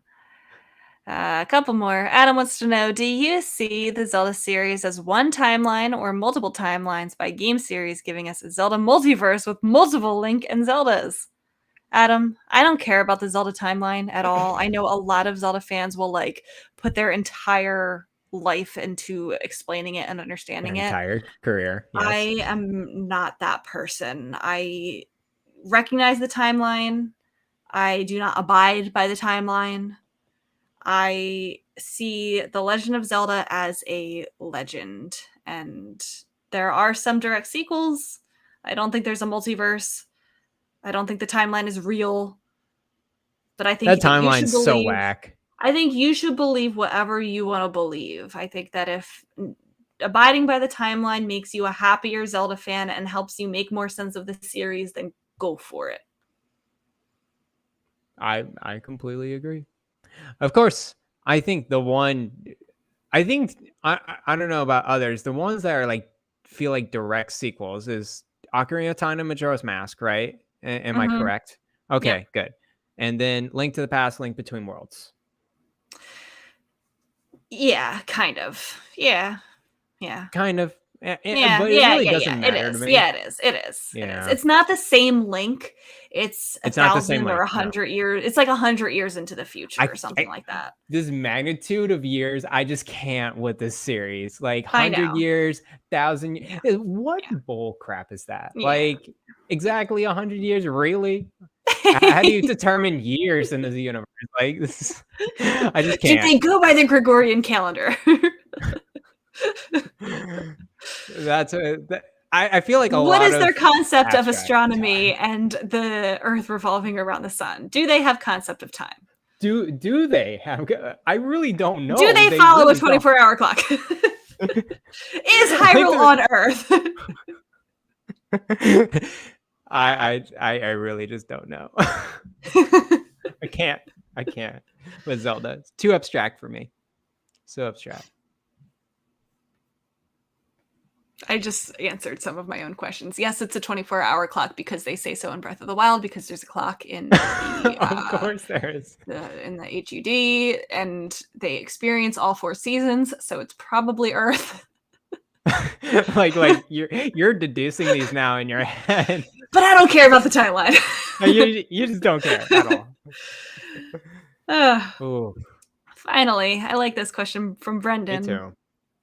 A couple more. Adam wants to know, do you see the Zelda series as one timeline or multiple timelines by game series, giving us a Zelda multiverse with multiple Link and Zeldas? Adam, I don't care about the Zelda timeline at all. I know a lot of Zelda fans will like put their entire life into explaining it and understanding it. Entire career. Yes. I am not that person. I recognize the timeline. I do not abide by the timeline. I see The Legend of Zelda as a legend, and there are some direct sequels. I don't think there's a multiverse. I don't think the timeline is real. But I think that timeline's so whack. I think you should believe whatever you want to believe. I think that if abiding by the timeline makes you a happier Zelda fan and helps you make more sense of the series, then go for it. I completely agree. Of course, I think I don't know about others. The ones that are like feel like direct sequels is Ocarina of Time and Majora's Mask, right? Am I correct? Okay, good. And then Link to the Past, Link Between Worlds. Yeah, kind of. Yeah. Yeah. Kind of. Yeah, But it yeah, really yeah, yeah. doesn't It matter to is. me. Yeah, it is. It is. It is. Yeah. It's not the same Link. It's It's not the same 1,000 or Link, no. 100 years. It's like 100 years into the future or something I like that. this magnitude of years, I just can't with this series. Like I 100 know. years, 1,000 Yeah. what Yeah. bull crap is that? Yeah. Like exactly 100 years, really? How do you determine years in this universe? Like this is, I just Did can't. they go by the Gregorian calendar? I feel like a What lot is their of concept of abstract astronomy time. and the Earth revolving around the sun? Do they have concept of time? Do they have? I really don't know. Do they follow really a 24-hour clock? Is Hyrule on Earth? I really just don't know. I can't with Zelda. It's too abstract for me. So abstract. I just answered some of my own questions. Yes, it's a 24-hour clock because they say so in Breath of the Wild, because there's a clock in the Of course there is. in the HUD, and they experience all 4 seasons, so it's probably Earth. like you're deducing these now in your head. But I don't care about the timeline. you just don't care at all. Ooh, Finally, I like this question from Brendan. me too.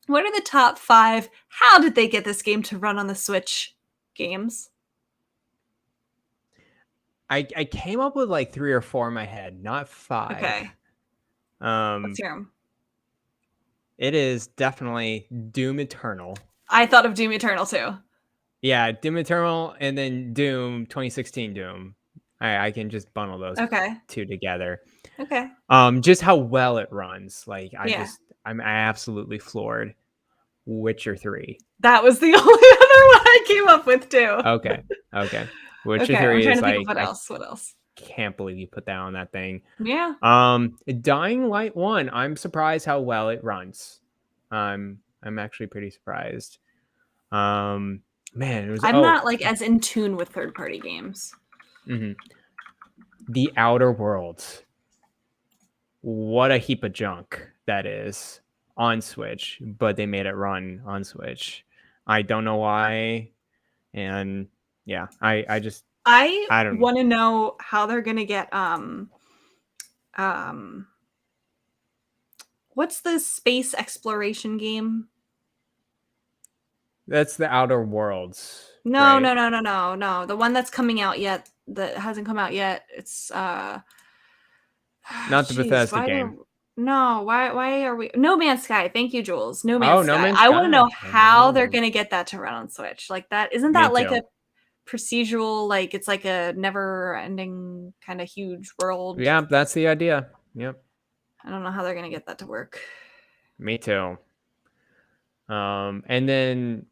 What are the top 5? How did they get this game to run on the Switch games? I came up with like 3 or 4 in my head, not 5. Okay. Let's hear 'em. It is definitely Doom Eternal. I thought of Doom Eternal too. Yeah, Doom Eternal and then Doom 2016 Doom. I can just bundle those two together. Okay. Just how well it runs. Like I'm absolutely floored. Witcher 3. That was the only other one I came up with too. Okay. Witcher 3 I'm trying is to think like of what else? Can't believe you put that on that thing. Yeah. Dying Light 1, I'm surprised how well it runs. I'm actually pretty surprised. Man, it was I'm not like as in tune with third-party games. Mm-hmm. The Outer Worlds. What a heap of junk that is on Switch, but they made it run on Switch. I don't know why. And yeah, I don't want to know how they're gonna get what's the space exploration game? That's the Outer Worlds. No, right? no. The one that's coming out yet, that hasn't come out yet. It's not the Bethesda game. Why are we No Man's Sky? Thank you, Jules. No Man's Sky. Man's I want Sky? to know how they're gonna get that to run on Switch. Like that, isn't that like too. a procedural, like it's like a never-ending kind of huge world? Yeah, that's the idea. Yep. I don't know how they're gonna get that to work. Me too. And then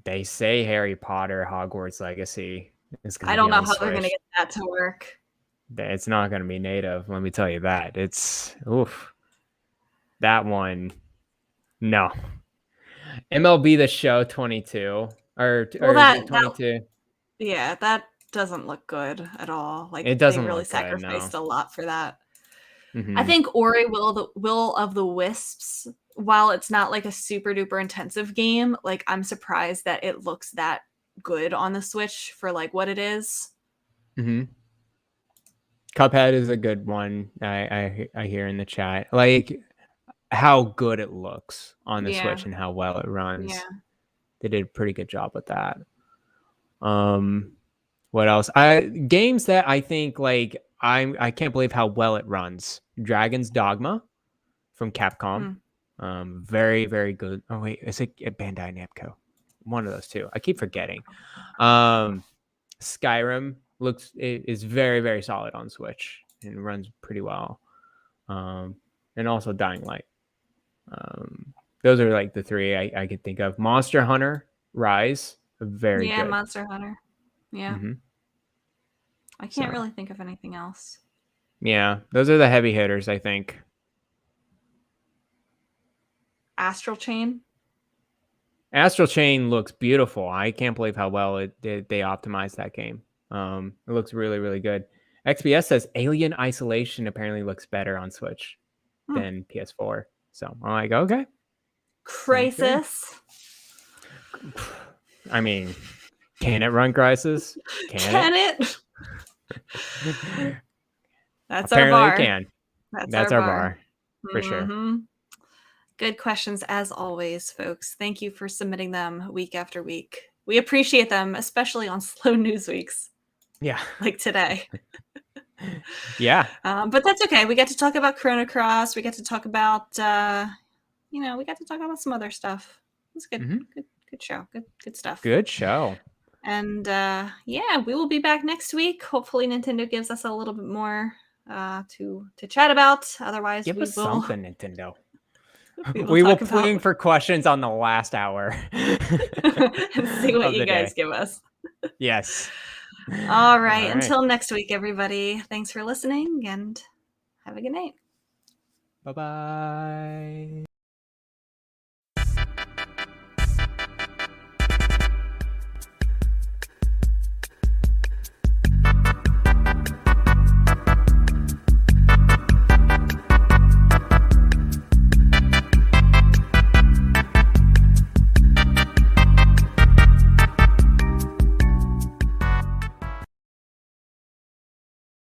they say Harry Potter Hogwarts Legacy is going to be on Switch. I don't know how they're gonna get that to work. It's not going to be native. Let me tell you that. It's that one. No. MLB The Show 22 or 22. Yeah, that doesn't look good at all. Like it doesn't they really look sacrificed good, no. a lot for that. Mm-hmm. I think Ori Will of the Wisps, while it's not like a super duper intensive game, like I'm surprised that it looks that good on the Switch for like what it is. Mm-hmm. Cuphead is a good one. I hear in the chat, like how good it looks on the Switch and how well it runs. Yeah, they did a pretty good job with that. What else? Games that I think like I can't believe how well it runs. Dragon's Dogma from Capcom. Very, very good. Oh wait, is it Bandai Namco? One of those two. I keep forgetting. Skyrim is very, very solid on Switch and runs pretty well. And also Dying Light. Those are like the 3 I could think of. Monster Hunter Rise, very good. Yeah, Monster Hunter. Yeah. Mm-hmm. I can't really think of anything else. Yeah, those are the heavy hitters, I think. Astral Chain. Astral Chain looks beautiful. I can't believe how well they optimized that game. It looks really, really good. XBS says Alien Isolation apparently looks better on Switch than PS4. So I'm like, okay. Crisis. I mean, can it run Crisis? Can it? That's Apparently our bar. it can. That's our bar. For sure. Good questions as always, folks. Thank you for submitting them week after week. We appreciate them, especially on slow news weeks. Yeah. Like today. Yeah. But that's okay. We get to talk about Chrono Cross. We get to talk about, we got to talk about some other stuff. It was good. Good show. Good stuff. Good show. And we will be back next week. Hopefully Nintendo gives us a little bit more to chat about. Otherwise, give we us will something, Nintendo. We will pleading for questions on the last hour. and see what you guys give us. Yes. All right. Until next week, everybody. Thanks for listening and have a good night. Bye-bye.